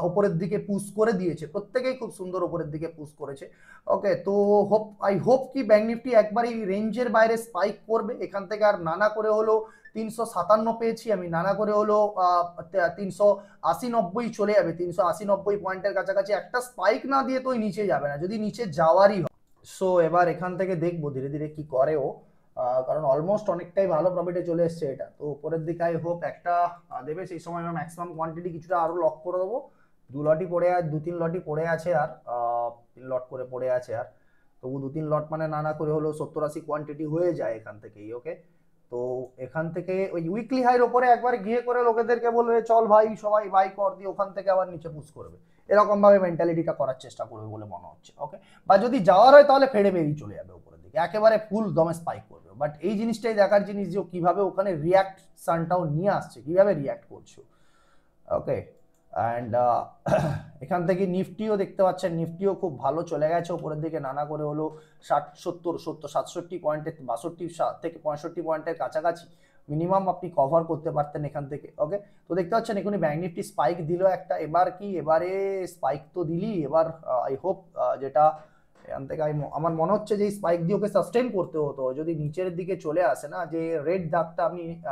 উপরের দিকে পুশ করে দিয়েছে, প্রত্যেকেই খুব সুন্দর উপরের দিকে পুশ করেছে। ওকে, তো আই হোপ কি ব্যাংক নিফটি একবার এই রেঞ্জের বাইরে স্পাইক করবে এখান থেকে, আর নানা করে হলো 357 পেয়েছি আমি, নানা করে হলো 380 90 চলে যাবে, 380 90 পয়েন্টের কাছাকাছি একটা স্পাইক না দিয়ে তো নিচে যাবে না, যদি নিচে যাওয়ারই হয়। সো এবার এখান থেকে দেখবো ধীরে ধীরে কি করে ও, কারণ অলমোস্ট অনেকটাই ভালো প্রফিটে চলে এসছে এটা। তো উপরের দিকে আই হোপ একটা দেবে, সেই সময় আমি ম্যাক্সিমাম কোয়ান্টিটি কিছুটা আরো লক করে দেবো। 2 লটই পড়ে আছে, 2-3 লটই পড়ে আছে, আর 3 লট করে পড়ে আছে, আর তবু 2-3 লট মানে নানা করে হলো 70-80 কোয়ান্টিটি হয়ে যায় এখান থেকেই। ওকে, তো এখান থেকে ওই উইকলি হাইর ওপরে একবার গিয়ে করে লোকেদেরকে বলবে চল ভাই সবাই বাই কর, দিয়ে ওখান থেকে আবার নিচে পুশ করবে, এরকম ভাবে মেন্টালিটিটা করার চেষ্টা করবে বলে মনে হচ্ছে। ওকে, বা যদি যাওয়ার হয় তাহলে ফেড়ে বেরিয়ে চলে যাবে উপরের দিকে, একেবারে ফুল দমে স্পাইক করবে। বাট এই জিনিসটাই দেখার জিনিস, যে কিভাবে ওখানে রিয়াকশনটাও নিয়ে আসছে, কিভাবে রিয়াক্ট করছো। ওকে, অ্যান্ড এখান থেকে নিফটিও দেখতে পাচ্ছেন, নিফটিও খুব ভালো চলে গেছে উপরের দিকে, নানা করে হলো 60 70 পয়েন্টের 62 থেকে 65 পয়েন্টের কাছাকাছি মিনিমাম আপনি কভার করতে পারতেন এখান থেকে। ওকে, তো দেখতে পাচ্ছেন এখনই ব্যাংক নিফটি স্পাইক দিল একটা, এবার কি এবারে স্পাইক তো দিলি, এবার আই হোপ যেটা এখান থেকে আমার মনে হচ্ছে যে স্পাইক দিয়ে ওকে সাস্টেন করতে হতো, যদি নিচের দিকে চলে আসে না, যে রেড দাগটা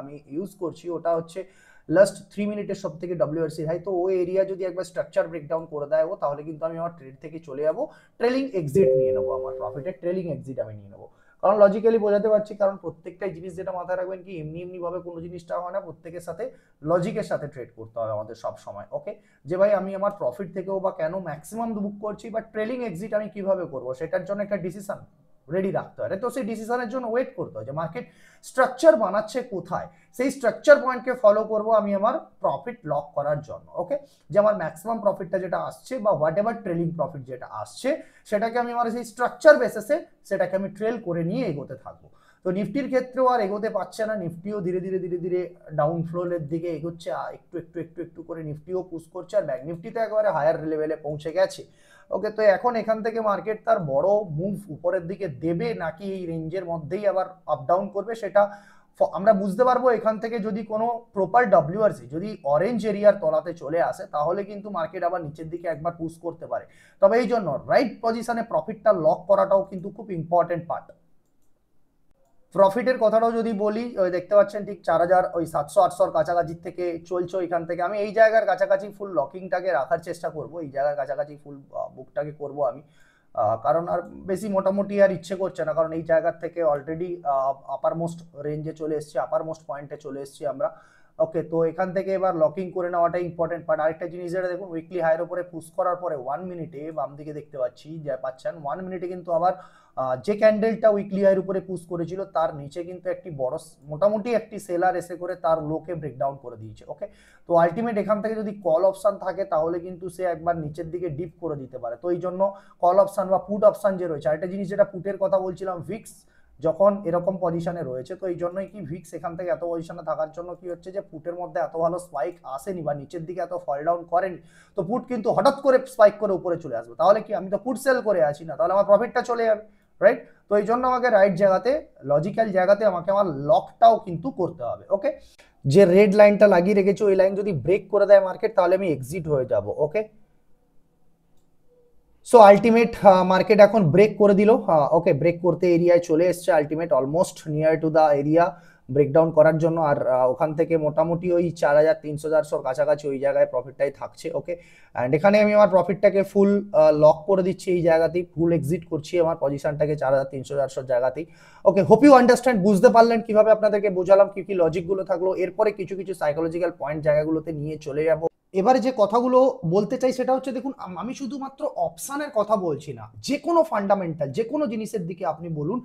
আমি ইউজ করছি, ওটা হচ্ছে লাস্ট 3 মিনিটের সব থেকে ডব্লিউআরসি হাই। তো ওই এরিয়া যদি একবার স্ট্রাকচার ব্রেকডাউন করে দেয় ও, তাহলে কিন্তু আমি আমার ট্রেড থেকে চলে যাবো, ট্রেলিং এক্সিট নিয়ে নেবো, আমার প্রফিটের ট্রেলিং এক্সিট আমি নিয়ে নেবো। কারণ লজিক্যালি বোঝাতে পারছি, কারণ প্রত্যেকটাই জিনিস যেটা মাথায় রাখবেন কি, এমনি ভাবে কোনো জিনিসটা হয় না, প্রত্যেকের সাথে লজিকের সাথে ট্রেড করতে হবে আমাদের সব সময়। ওকে, যে ভাই আমি আমার প্রফিট থেকেও বা কেন ম্যাক্সিমাম বুক করছি, বা ট্রেলিং এক্সিট আমি কিভাবে করবো, সেটার জন্য একটা ডিসিশন, রেডি রাখতে হয়। তো সেই ডিসিশনের জন্য ওয়েট করতে হয় যে মার্কেট স্ট্রাকচার বানাচ্ছে কোথায়, সেই স্ট্রাকচার পয়েন্টকে ফলো করব আমি আমার প্রফিট লক করার জন্য। ওকে, যে আমার ম্যাক্সিমাম প্রফিটটা যেটা আসছে বা হোয়াট এভার ট্রেলিং প্রফিট যেটা আসছে সেটাকে আমি আমার সেই স্ট্রাকচার বেসিসে সেটাকে আমি ট্রেল করে নিয়ে এগোতে থাকবো। তো নিফটির ক্ষেত্রেও আর এগোতে পারছে না, নিফটিও ধীরে ধীরে ধীরে ধীরে ডাউনফ্লোরের দিকে এগোচ্ছে, একটু একটু একটু একটু করে নিফটিও পুশ করছে, আর ব্যাংক নিফটিতে একেবারে হায়ার লেভেলে পৌঁছে গেছে। ওকে, তো এখন এখান থেকে মার্কেট তার বড় মুভ উপরের দিকে দেবে নাকি এই রেঞ্জের মধ্যেই আবার আপ ডাউন করবে সেটা আমরা বুঝতে পারবো এখান থেকে যদি কোনো প্রপার ডব্লিউআরসি যদি অরেঞ্জ এরিয়ার তলাতে চলে আসে তাহলে কিন্তু মার্কেট আবার নিচের দিকে একবার পুশ করতে পারে। তবে এই জন্য রাইট পজিশনে প্রফিটটা লক করাটাও কিন্তু খুব ইম্পর্টেন্ট পার্ট। প্রফিটের কথাটাও যদি বলি, ওই দেখতে পাচ্ছেন ঠিক 4000 ওই 700-800 কাছাকাছি থেকে চলছে। ওইখান থেকে আমি এই জায়গার কাছাকাছি ফুল লকিংটাকে রাখার চেষ্টা করব, এই জায়গার কাছাকাছি ফুল বুকটাকে করব আমি, কারণ আর বেশি মোটামুটি আর ইচ্ছে করছে না, কারণ এই জায়গার থেকে অলরেডি আপার মোস্ট রেঞ্জে চলে এসেছি, আপার মোস্ট পয়েন্টে চলে এসেছি আমরা। ওকে, তো এখান থেকে এবার লকিং করে নেওয়াটা ইম্পর্টেন্ট। বাট আরেকটা জিনিস যেটা দেখুন, উইকলি হাইয়ের উপরে পুশ করার পরে 1 মিনিটে বাম দিকে দেখতে পাচ্ছি যে পাচ্ছেন 1 মিনিটে কিন্তু আবার যে ক্যান্ডেলটা উইকলি হাইয়ের উপরে পুশ করেছিল তার নিচে কিন্তু একটি বড় মোটামুটি একটি সেলার এসে করে তার লোকে ব্রেকডাউন করে দিয়েছে। ওকে, তো আলটিমেট এখান থেকে যদি কল অপশন থাকে তাহলে কিন্তু সে একবার নিচের দিকে ডিপ করে দিতে পারে। তো এই জন্য কল অপশন বা পুট অপশন যে রয়েছে, আরেকটা জিনিস যেটা পুটের কথা বলছিলাম, ভিক্স যখন এরকম পজিশনে রয়েছে, তো এই জন্যই কি ভিক্স এখান থেকে এত পজিশনে থাকার জন্য কি হচ্ছে যে পুটের মধ্যে এত ভালো স্পাইক আসেনি বা নিচের দিকে এত ফল ডাউন করেনি। তো পুট কিন্তু হঠাৎ করে স্পাইক করে উপরে চলে আসবে, তাহলে কি আমি তো পুট সেল করে আছি না, তাহলে আমার প্রফিটটা চলে যাবে, রাইট? তো এই জন্য আমাকে রাইট জায়গাতে লজিক্যাল জায়গাতে আমাকে আমার লকটাও কিন্তু করতে হবে। ওকে, যে রেড লাইনটা লাগিয়ে রেখেছি ওই লাইন যদি ব্রেক করে দেয় মার্কেট তাহলে আমি এক্সিট হয়ে যাব। ওকে, সো আলটিমেট মার্কেট এখন ব্রেক করে দিল। ওকে, ব্রেক করতে এরিয়ায় চলে এসছে, ultimate almost near to the area breakdown করার জন্য। আর ওখান থেকে মোটামুটি ওই 4300-400 কাছাকাছি ওই জায়গায় প্রফিটটাই থাকছে। ওকে, অ্যান্ড এখানে আমি আমার প্রফিটটাকে ফুল লক করে দিচ্ছি, এই জায়গাতেই ফুল এক্সিট করছি আমার পজিশনটাকে 4300-400 জায়গাতেই। ওকে, হোপ ইউ আন্ডারস্ট্যান্ড, বুঝতে পারলেন কিভাবে আপনাদেরকে বোঝালাম, কি কি লজিকগুলো থাকলো। এরপরে কিছু কিছু সাইকোলজিক্যাল পয়েন্ট জায়গাগুলোতে নিয়ে চলে যাবো। এবারে যে কথাগুলো বলতে চাই সেটা হচ্ছে, দেখুন আমি শুধুমাত্র অপশানের কথা বলছি না, যে কোনো ফান্ডামেন্টাল যে কোনো জিনিসের দিকে আপনি বলুন,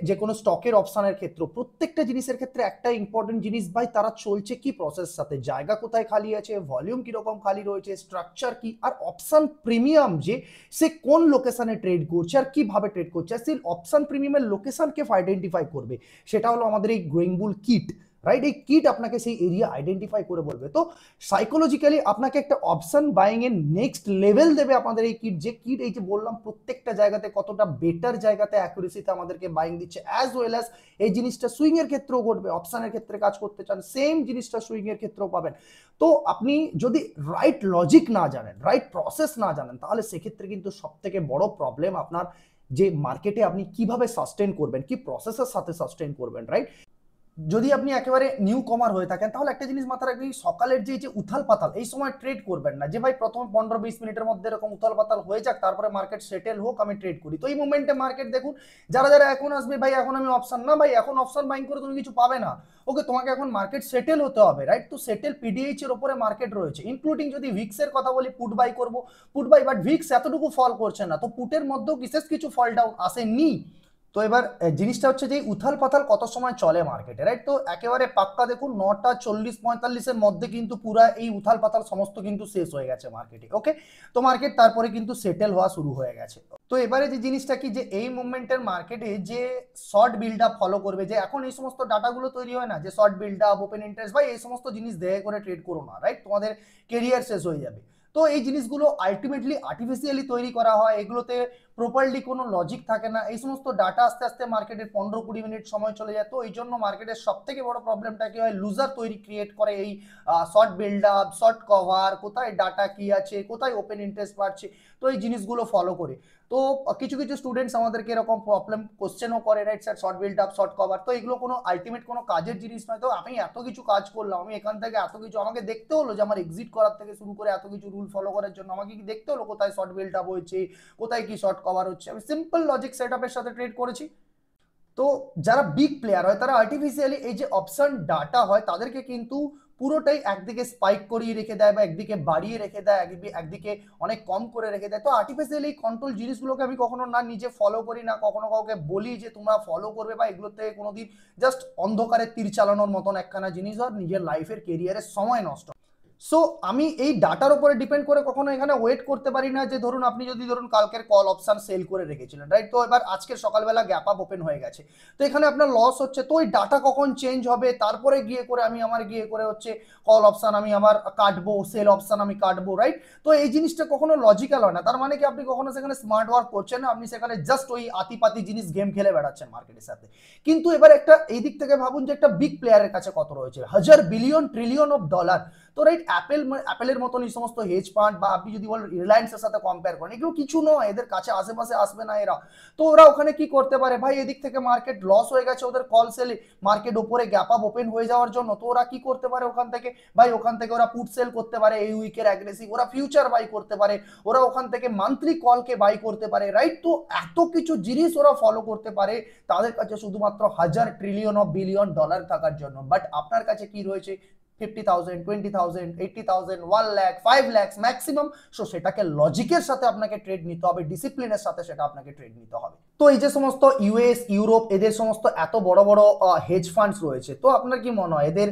যে কোনো স্টকের অপশানের ক্ষেত্রে প্রত্যেকটা জিনিসের ক্ষেত্রে একটা ইম্পর্টেন্ট জিনিস, ভাই তারা চলছে কি প্রসেস সাথে, জায়গা কোথায় খালি আছে, ভলিউম কিরকম খালি রয়েছে, স্ট্রাকচার কি, আর অপশান প্রিমিয়াম যে সে কোন লোকেশনে ট্রেড করছে আর কিভাবে ট্রেড করছে, আর সেই অপশান প্রিমিয়ামের লোকেশনকে আইডেন্টিফাই করবে, সেটা হলো আমাদের এই গ্রোয়িং বুল কিট, রাইট? এই কিট আপনাকে সেই এরিয়া আইডেন্টিফাই করে বলবে। তো সাইকোলজিক্যালি আপনাকে একটা অপশন বাইং এর নেক্সট লেভেল দেবে আপনাদের এই কিট, যে কিট এই যে বললাম প্রত্যেকটা জায়গাতে কতটা বেটার জায়গাতে অ্যাকুরেসিতে আমাদেরকে বাইং দিচ্ছে, অ্যাজ ওয়েল অ্যাজ এই জিনিসটা সুইং এর ক্ষেত্রেও ঘটবে। অপশনের ক্ষেত্রে কাজ করতে চান সেম জিনিসটা সুইং এর ক্ষেত্রেও পাবেন। তো আপনি যদি রাইট লজিক না জানেন, রাইট প্রসেস না জানেন, তাহলে সেক্ষেত্রে কিন্তু সব থেকে বড় প্রবলেম আপনার, যে মার্কেটে আপনি কিভাবে সাস্টেন করবেন, কি প্রসেসের সাথে সাস্টেন করবেন, রাইট? যদি আপনি একেবারে নিউ কমার হয়ে থাকেন তাহলে একটা জিনিস মাথায় রাখবেন, সকালের যে উথাল পাতাল এই সময় ট্রেড করবেন না, যে ভাই প্রথম 15-20 মিনিটের মধ্যে এরকম উথাল পাতাল হয়ে যাক তারপরে মার্কেট সেটেল হোক আমি ট্রেড করি। তো এই মোমেন্টে মার্কেট দেখুন, যারা যারা এখন আসবে ভাই এখন আমি অপশন না, ভাই এখন অপশন বাইং করে তুমি কিছু পাবে না। ওকে, তোমাকে এখন মার্কেট সেটেল হতে হবে, রাইট? তো সেটেল পিডিএইচ এর উপরে মার্কেট রয়েছে, ইনক্লুডিং যদি ভিক্স এর কথা বলি, পুট বাই করবো, পুট বাই, বাট ভিক্স এতটুকু ফল করছে না, তো পুটের মধ্যেও বিশেষ কিছু ফল ডাউন আসেনি। তো এবার জিনিসটা হচ্ছে যে উথাল পাথাল কত সময় চলে মার্কেটে, রাইট? তো একেবারে পাক্কা দেখুন 9:40-45 মধ্যে কিন্তু পুরা এই উথাল পাতাল সমস্ত কিন্তু শেষ হয়ে গেছে মার্কেটে। ওকে, তো মার্কেট তারপরে কিন্তু সেটেল হওয়া শুরু হয়ে গেছে। তো এবারে যে জিনিসটা কি, যে এই মুভমেন্টের মার্কেটে যে শর্ট বিল্ড আপ ফলো করবে, যে এখন এই সমস্ত ডাটাগুলো তৈরি হয় না, যে short build up, open interest, ভাই এই সমস্ত জিনিস দেখে করে ট্রেড করো না, রাইট? তোমাদের কেরিয়ার শেষ হয়ে যাবে। তো এই জিনিসগুলো আলটিমেটলি আর্টিফিশিয়ালি তৈরি করা হয়, এগুলোতে প্রপারলি কোনো লজিক থাকে না, এই সমস্ত ডাটা আস্তে আস্তে মার্কেটের 15-20 মিনিট সময় চলে যায়। তো এই জন্য মার্কেটের সব থেকে বড় প্রবলেমটা কি হয়, লুজার তৈরি ক্রিয়েট করে এই short build up, short cover, কোথায় ডাটা কি আছে, কোথায় ওপেন ইন্টারেস্ট বাড়ছে, তো এই জিনিসগুলো ফলো করে। তো কিছু কিছু স্টুডেন্টস আমাদেরকে এরকম প্রবলেম কোশ্চেনও করে, right sir short build up, short cover, তো এগুলো কোনো আলটিমেট কোনো কাজের জিনিস নয়। তো আমি এত কিছু কাজ করলাম, আমি এখান থেকে এত কিছু আমাকে দেখতে হলো, যে আমার এক্সিট করার থেকে শুরু করে এত কিছু রুল ফলো করার জন্য আমাকে কি দেখতে হলো কোথায় শর্ট বিল্ড আপ হয়েছে, কোথায় কি শর্ট কভার হচ্ছে? আমি সিম্পল লজিক সেটআপের সাথে ট্রেড করেছি। তো যারা বিগ প্লেয়ার হয় তারা আর্টিফিশিয়ালি এই যে অপশন ডাটা হয় তাদেরকে কিন্তু পুরোটাই একদিকে স্পাইক করিয়ে রেখে দেয় বা একদিকে বাড়িয়ে রেখে দেয়, একদিকে অনেক কম করে রেখে দেয়। তো আর্টিফিশিয়াল এই কন্ট্রোল জিনিসগুলোকে আমি কখনো না নিজে ফলো করি, না কখনো কাউকে বলি যে তোমরা ফলো করবে, বা এগুলোর থেকে কোনোদিন জাস্ট অন্ধকারে তীর চালানোর মতন একখানা জিনিস, আর নিজের লাইফের কেরিয়ারের সময় নষ্ট। সো আমি এই ডাটার উপরে ডিপেন্ড করে কখনো এখানে ওয়েট করতে পারি না যে ধরুন আপনি যদি ধরুন কালকের কল অপশন সেল করে রেখেছিলেন, রাইট, তো এবার আজকের সকালবেলা গ্যাপ আপ ওপেন হয়ে গেছে, তো এখানে আপনার লস হচ্ছে, তো ওই ডাটা কখন চেঞ্জ হবে, তারপরে গিয়ে করে আমি আমার গিয়ে করে হচ্ছে কল অপশন আমি আমার কাটবো, সেল অপশন আমি কাটবো, রাইট। তো এই জিনিসটা কখনো লজিক্যাল হয় না। তার মানে কি আপনি কখনো সেখানে স্মার্ট ওয়ার্ক করছেন না, আপনি সেখানে জাস্ট ওই আতিপাতি জিনিস গেম খেলে বেড়াচ্ছেন মার্কেটের সাথে। কিন্তু এবার একটা এই দিক থেকে ভাবুন যে একটা বিগ প্লেয়ারের কাছে কত রয়েছে, হাজার বিলিয়ন ট্রিলিয়ন অফ ডলার। তো রাইট, অ্যাপেলের মতন এই সমস্ত হেজ ফান্ড, বা আপনি যদি বলেন রিলায়েন্সের সাথে কম্পেয়ার করেন, এগুলো কিছু নয়, এদের কাছে আশেপাশে আসবে না এরা। তো ওরা ওখানে কি করতে পারে ভাই, এদিক থেকে মার্কেট লস হয়ে গেছে ওদের কল সেলে, মার্কেট উপরে গ্যাপ আপ ওপেন হয়ে যাওয়ার জন্য, তো ওরা কি করতে পারে ওখান থেকে ভাই, ওখান থেকে ওরা পুট সেল করতে পারে এই উইকের অ্যাগ্রেসিভ, ওরা ফিউচার বাই করতে পারে, ওরা ওখান থেকে মান্থলি কলকে বাই করতে পারে, রাইট। তো এত কিছু জিনিস ওরা ফলো করতে পারে তাদের কাছে শুধুমাত্র হাজার ট্রিলিয়ন অফ বিলিয়ন ডলার থাকার জন্য। বাট আপনার কাছে কি রয়েছে, 50,000, 20,000, 80,000, 1 লাখ, 5 লাখ ম্যাক্সিমাম। সো সেটাকে লজিকের সাথে আপনাকে ট্রেড নিতে হবে, ডিসিপ্লিনের সাথে সেটা আপনাকে ট্রেড নিতে হবে। তো এই যে সমস্ত ইউএস, ইউরোপ, এদের সমস্ত এত বড় বড় হেজ ফান্ডস রয়েছে, তো আপনার কি মনে হয় এদের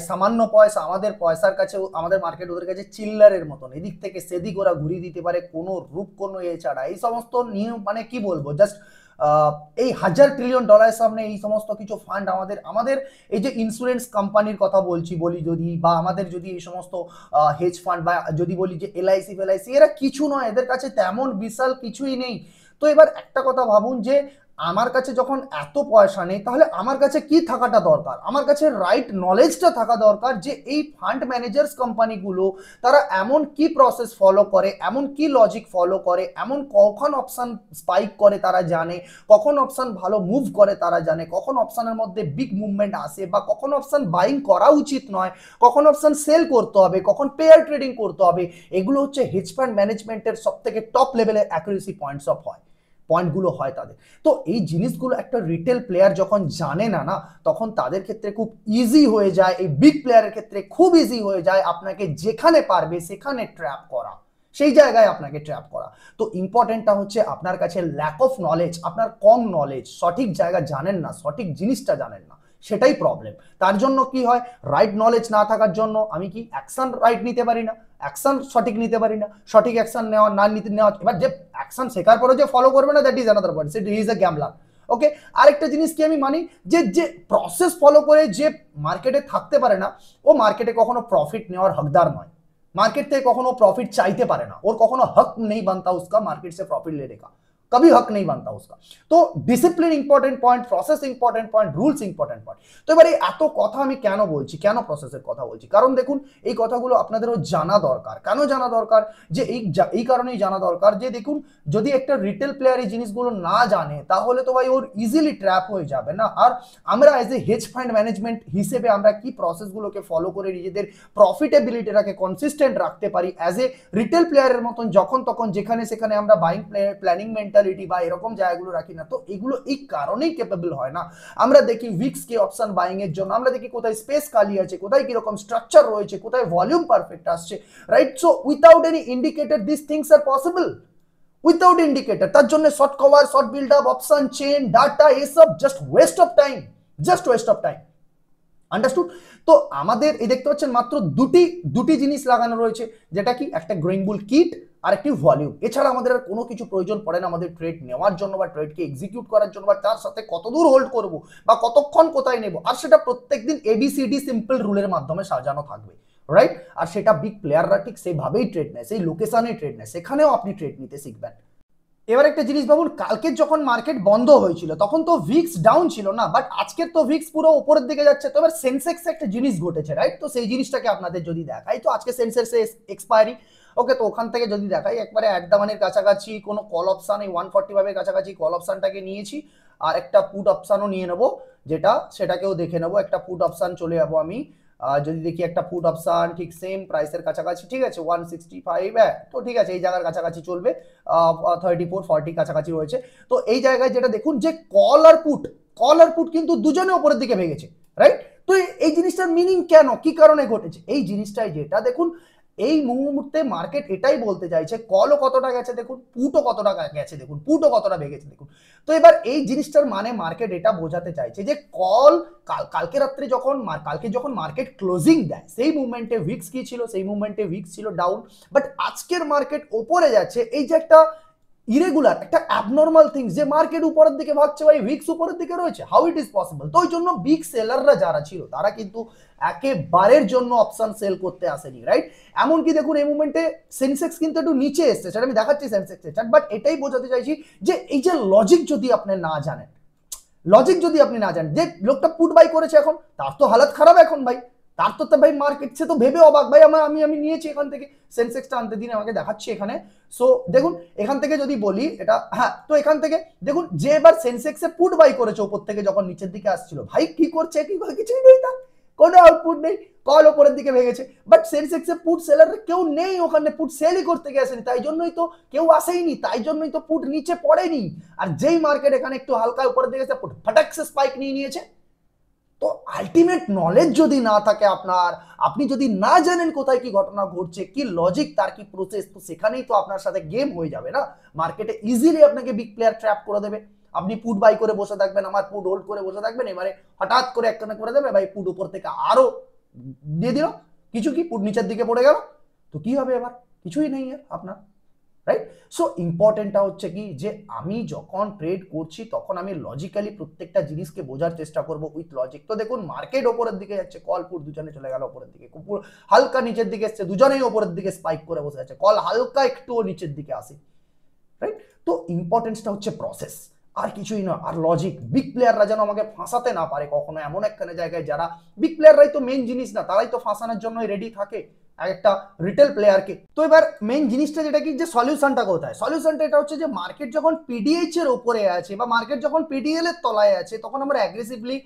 সামান্য পয়সা, আমাদের পয়সার কাছে, আমাদের মার্কেট ওদের কাছে চিল্লারের মতন, এদিক থেকে সেদিক ওরা ঘুরিয়ে দিতে পারে কোনো রূপ কোনো এ ছাড়া? এই সমস্ত নিয়ম মানে কি বলবো, জাস্ট এই হাজার ট্রিলিয়ন ডলারের সামনে এই সমস্ত কিছু ফান্ড, আমাদের এই যে ইন্স্যুরেন্স কোম্পানির কথা বলি যদি, বা আমাদের যদি এই সমস্ত হেজ ফান্ড, বা যদি বলি যে এলআইসি এরা কিছু নয়, এদের কাছে তেমন বিশাল কিছুই নেই। তো এবার একটা কথা ভাবুন যে আমার কাছে যখন এত পয়সা নেই, তাহলে আমার কাছে কি থাকাটা দরকার, আমার কাছে রাইট নলেজটা থাকা দরকার যে এই ফান্ড ম্যানেজার্স কোম্পানিগুলো তারা এমন কি প্রসেস ফলো করে, এমন কি লজিক ফলো করে, এমন কখন অপশন স্পাইক করে তারা জানে, কখন অপশন ভালো মুভ করে তারা জানে, কখন অপশনের মধ্যে বিগ মুভমেন্ট আসে, বা কখন অপশন বাইং করা উচিত নয়, কখন অপশন সেল করতে হবে, কখন পেয়ার ট্রেডিং করতে হবে। এগুলো হচ্ছে হেজ ফান্ড ম্যানেজমেন্টের সব থেকে টপ লেভেলের অ্যাকুরেসি পয়েন্টগুলো হয় তাদের। তো এই জিনিসগুলো একটা রিটেল প্লেয়ার যখন জানে না না, তখন তাদের ক্ষেত্রে খুব ইজি হয়ে যায়, এই বিগ প্লেয়ারের ক্ষেত্রে খুব ইজি হয়ে যায় আপনাকে যেখানে পারবে সেখানে ট্র্যাপ করা, সেই জায়গায় আপনাকে ট্র্যাপ করা। তো ইম্পর্টেন্টটা হচ্ছে আপনার কাছে ল্যাক অফ নলেজ, আপনার কম নলেজ, সঠিক জায়গা জানেন না, সঠিক জিনিসটা জানেন না, সেটাই প্রবলেম। তার জন্য কি হয়, রাইট নলেজ না থাকার জন্য আমি কি অ্যাকশন রাইট নিতে পারি না, অ্যাকশন সঠিক নিতে পারি না, সঠিক অ্যাকশন নেওয়া। এবার যে অ্যাকশন শেখার পরে যে ফলো করবে না, দ্যাট ইজ অ্যানাদার পয়েন্ট, সে ইজ এ গ্যামলার। ওকে, আরেকটা জিনিস কি আমি মানি, যে প্রসেস ফলো করে যে মার্কেটে থাকতে পারে না, ও মার্কেটে কখনো প্রফিট নেওয়ার হকদার নয়, मार्केट থেকে কখনো প্রফিট চাইতে পারে না, ওর কখনো হক नहीं बनता उसका मार्केट से प्रॉफिट लेने का, कभी हक नहीं बनता उसका। तो discipline important point, process important point, rules important point. তো এবারে এত কথা আমি কেন বলছি, কেন প্রসেসের কথা বলছি, কারণ দেখুন এই কথাগুলো আপনাদেরও জানা দরকার। কেন জানা দরকার, যে এই কারণেই জানা দরকার যে দেখুন যদি একটা রিটেল প্লেয়ার এই জিনিসগুলো না জানে, তাহলে তো ভাই ওর ইজিলি ট্র্যাপ হয়ে যাবে না। আর আমরা as a hedge fund management হিসেবে আমরা কি প্রসেসগুলোকে ফলো করে নিজেদের প্রফিটেবিলিটিটাকে কনসিস্টেন্ট রাখতে পারি অ্যাজ এ রিটেল প্লেয়ারের মতন, যখন তখন যেখানে সেখানে আমরা বাইং প্ল্যানিং মেন্টালিটি বা এরকম জায়গাগুলো রাখি না। তো এগুলো এই কারণেই ক্যাপেবল হয় না। আমরা দেখি উইক্স কে অপশন বাইং এর জন্য আমরা দেখি কোথায় স্পেস খালি আছে, কোথায় কিরকম স্ট্রাকচার রয়েছে, কোথায় ভলিউম পারফেক্ট আসছে, right. So without any indicator this things are possible, without indicator. তার জন্য short cover, short build up, option chain, data, এসব just waste of time, just waste of time. Understood? তো আমাদের এই দেখতে পাচ্ছেন মাত্র দুটি জিনিস লাগানো রয়েছে, যেটা কি একটা গ্রোয়িং বুল কিট আর একটি ভলিউম। এছাড়া আমাদের আর কোনো কিছু প্রয়োজন পড়ে না আমাদের ট্রেড নেওয়ার জন্য বা ট্রেডকে এক্সিকিউট করার জন্য, বা তার সাথে কতদূর হোল্ড করব বা কতক্ষণ কোথায় নেব, আর সেটা প্রত্যেকদিন এবিসিডি সিম্পল রুলের মাধ্যমে সাজানো থাকবে, রাইট। আর সেটা বিগ প্লেয়াররা ঠিক সেইভাবেই ট্রেড নেয়, সেই লোকেশনে ট্রেড নেয়, সেখানেও আপনি ট্রেড নিতে শিখবেন। এবার একটা জিনিস ভাবুন, কালকে যখন মার্কেট বন্ধ হয়েছিল তখন তো ভিক্স ডাউন ছিল না, বাট আজকের তো ভিক্স পুরো উপরের দিকে যাচ্ছে। তো এবার সেন্সেক্সে একটা জিনিস ঘটেছে, রাইট। তো সেই জিনিসটাকে আপনাদের যদি দেখাই, তো আজকে সেন্সেক্সে এক্সপায়ারি, ওকে। তো ওখান থেকে যদি দেখাই একবারে অ্যাট দ্য মানির কাছাকাছি কোনো কল অপশান, এই 145 এর কাছাকাছি কল অপশানটাকে নিয়েছি, আর একটা পুট অপশানও নিয়ে নেবো, সেটাকেও দেখে নেবো। একটা পুট অপশান চলে যাবো আমি, যদি দেখি একটা পুট অপশন ঠিক সেম প্রাইসের কাছাকাছি, ঠিক আছে 165, তো ঠিক আছে এই জায়গার কাছাকাছি চলবে, 34-40 কাছাকাছি রয়েছে। তো এই জায়গায় যেটা দেখুন যে কল আর পুট কিন্তু দুজনে উপরের দিকে ভেঙেছে, রাইট। তো এই জিনিসটার মিনিং কেন, কি কারণে ঘটেছে, এই জিনিসটাই যেটা দেখুন এই মুহূর্তে মার্কেট এটাই বলতে চাইছে, কলও কতটা গেছে দেখুন, পুটও কতটা গেছে দেখুন, পুটও কতটা ভেঙেছে দেখুন। তো এবার এই জিনিসটার মানে মার্কেট এটা বোঝাতে চাইছে যে কল কালকে রাত্রে যখন মার্কেট ক্লোজিং দেয় সেই মুভমেন্টে উইক্স কি ছিল, সেই মুভমেন্টে উইক্স ছিল ডাউন, বাট আজকের মার্কেট ওপরে যাচ্ছে, এই যে একটা ইরেগুলার একটা অ্যাবনর্মাল থিংস যে মার্কেট উপরের দিকে ভাগছে ভাই, উইক্স উপরের দিকে রয়েছে, হাউ ইট ইজ পসিবল। তো ওই জন্য বিগ সেলাররা যারা ছিল তারা কিন্তু একেবারের জন্য অপশন সেল করতে আসেনি, রাইট। এমনকি দেখুন এই মুভমেন্টে সেন্সেক্স কিন্তু একটু নিচে এসছে, সেটা আমি দেখাচ্ছি সেন্সেক্সের চার্ট, বাট এটাই বোঝাতে চাইছি যে এই যে লজিক যদি আপনি না জানেন, যে লোকটা পুট বাই করেছে এখন তার তো হালত খারাপ এখন ভাই, তার তো ভাই মার্কেট সে তো ভেবে অবাক ভাই, আমি নিয়েছি এখান থেকে সেন্সেক্সটা আনতে দিন আমাকে দেখাচ্ছি এখানে। সো দেখুন এখান থেকে যদি বলি এটা, হ্যাঁ তো এখান থেকে দেখুন যে এবার সেন্সেক্সে পুট বাই করেছে উপর থেকে যখন নিচের দিকে আসছিল, ভাই কি করছে, কি কিছুই নেই, তার কোনো আউটপুট নেই, কল ওপরের দিকে ভেঙেছে, বাট সেন্সেক্সে পুট সেলার কেউ নেই ওখানে, পুট সেলই করতে গেছেনি, তাই জন্যই তো কেউ আসেইনি, তাই জন্যই তো পুট নিচে পড়েনি। আর যেই মার্কেট এখানে একটু হালকা উপরের দিকে পুট ফটাকসে স্পাইক নিয়ে নিয়েছে। তো আলটিমেট নলেজ যদি না থাকে আপনার, আপনি যদি না জানেন কোথায় কি ঘটনা ঘটছে, কি লজিক, তার কি প্রসেস, তো সেখানেই তো আপনার সাথে গেম হয়ে যাবে না, মার্কেটে ইজিলি আপনাকে বিগ প্লেয়ার ট্র্যাপ করে দেবে। আপনি পুট বাই করে বসে থাকবেন, আমার পুট হোল্ড করে বসে থাকবেন, এবারে হঠাৎ করে একখানে করে দেবে ভাই, পুট উপর থেকে আরো দিয়ে দিল কিছু, কি পুট নিচের দিকে পড়ে গেল, তো কি হবে এবার, কিছুই নেই আপনার, রাইট। সো ইম্পর্টেন্টটা হচ্ছে কি যে আমি যখন ট্রেড করছি তখন আমি লজিক্যালি প্রত্যেকটা জিনিসকে বোঝার চেষ্টা করব উইথ লজিক। তো দেখুন মার্কেট ওপরের দিকে যাচ্ছে, কল পুট দুজনে চলে গেল ওপরের দিকে, কুকুর হালকা নিচের দিকে এসছে, দুজনেই ওপরের দিকে স্পাইক করে বসে আছে, কল হালকা একটুও নিচের দিকে আসে, রাইট। তো ইম্পর্টেন্সটা হচ্ছে প্রসেস, আর কিছুই না, আর লজিক। বিগ প্লেয়াররা যেন আমাকে ফাঁসাতে না পারে কখনো এমন একখানে জায়গায়, যারা বিগ প্লেয়াররাই তো মেইন জিনিস না, তারাই তো ফাঁসানোর জন্য রেডি থাকে একটা রিটেল প্লেয়ারকে। তো এবার মেইন জিনিসটা যেটা কি যে সলিউশনটা কোথায়, সলিউশনটা এটা হচ্ছে যে মার্কেট যখন পিডিএইচ এর উপরে আছে বা মার্কেট যখন পিডিএল এর তলায় আছে, তখন আমরা অ্যাগ্রেসিভলি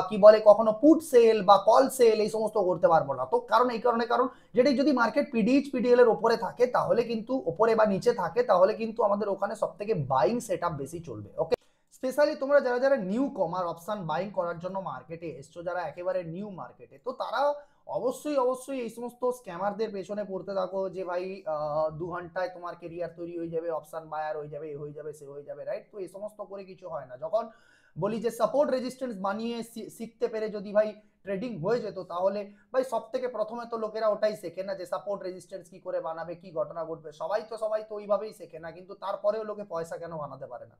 কি বলে কখনো পুট সেল বা কল সেল এই সমস্ত করতে পারবো না। তো কারণ এই কারণে, কারণ যেটা যদি মার্কেট পিডিএইচ পিডিএল এর উপরে থাকে তাহলে কিন্তু, উপরে বা নিচে থাকে তাহলে কিন্তু আমাদের ওখানে সব থেকে বাইং সেটআপ বেশি চলবে। ওকে, স্পেশালি তোমরা যারা যারা নিউ কমার অপশন বাইং করার জন্য মার্কেটে এসছো, যারা একেবারে নিউ মার্কেটে, তো তারা অবশ্যই এই সমস্ত স্ক্যামারদের পেছনে পড়তে থাকো যে ভাই 2 ঘন্টায় তোমার কেরিয়ার তৈরি হয়ে যাবে, অপশন বায়ার হয়ে যাবে, এ হয়ে যাবে, সে হয়ে যাবে, রাইট। তো এই সমস্ত করে কিছু হয় না। যখন বলি যে সাপোর্ট রেজিস্ট্যান্স বানিয়ে শিখতে পেরে যদি ভাই ট্রেডিং হয়ে যেত, তাহলে ভাই সব থেকে প্রথমে তো লোকেরা ওটাই শেখে না যে সাপোর্ট রেজিস্ট্যান্স কি করে বানাবে, কি ঘটনা ঘটবে, সবাই তো ওইভাবেই শেখে না, কিন্তু তারপরেও লোকে পয়সা কেন বানাতে পারে না।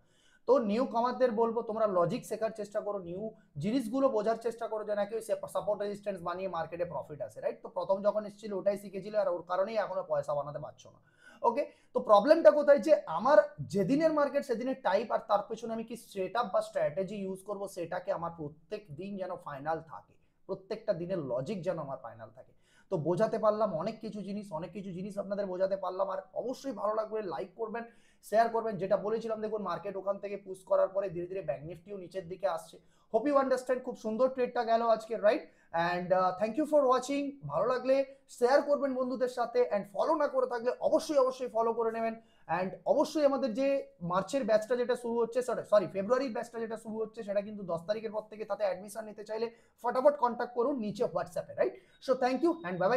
তো নিউ কমারদের বলবো তোমরা লজিক শেখার চেষ্টা করো, নিউ জিনিসগুলো বোঝার চেষ্টা করো, যে নাকি সাপোর্ট রেজিস্ট্যান্স বানিয়ে মার্কেটে প্রফিট আসে, রাইট। তো প্রথম যখন এসেছিল ওটাই শিখেছিল, আর ওর কারণেই এখনো পয়সা বানাতে পারছো না। ওকে, তো প্রবলেমটা কোথায়, যে আমার যেদিনের মার্কেট সেদিনের টাইপ, আর তার পেছনে আমি কি সেটআপ বা স্ট্র্যাটেজি ইউজ করবো, সেটাকে আমার প্রত্যেক দিন যেন ফাইনাল থাকে, প্রত্যেকটা দিনের লজিক যেন আমার ফাইনাল থাকে। তো বোঝাতে পারলাম অনেক কিছু জিনিস আপনাদের বোঝাতে পারলাম। আর অবশ্যই ভালো লাগবে লাইক করবেন, শেয়ার করবেন। যেটা বলেছিলাম দেখুন মার্কেট ওখান থেকে পুশ করার পরে ধীরে ধীরে ব্যাংক নিফটিও নিচের দিকে আসছে। হোপ ইউ আন্ডারস্ট্যান্ড, খুব সুন্দর ট্রেডটা গেল আজকে, right. And thank you for watching. ভালো লাগলে শেয়ার করবেন বন্ধুদের সাথে, অ্যান্ড ফলো না করে থাকলে অবশ্যই ফলো করে নেবেন। অ্যান্ড অবশ্যই আমাদের যে মার্চের ব্যাচটা যেটা শুরু হচ্ছে, সরি ফেব্রুয়ারির ব্যাচটা যেটা শুরু হচ্ছে, সেটা কিন্তু 10 তারিখের পর থেকে, তাতে অ্যাডমিশন নিতে চাইলে ফটাফট কন্ট্যাক্ট করুন নিচে হোয়াটসঅ্যাপে, right. So thank you and bye by.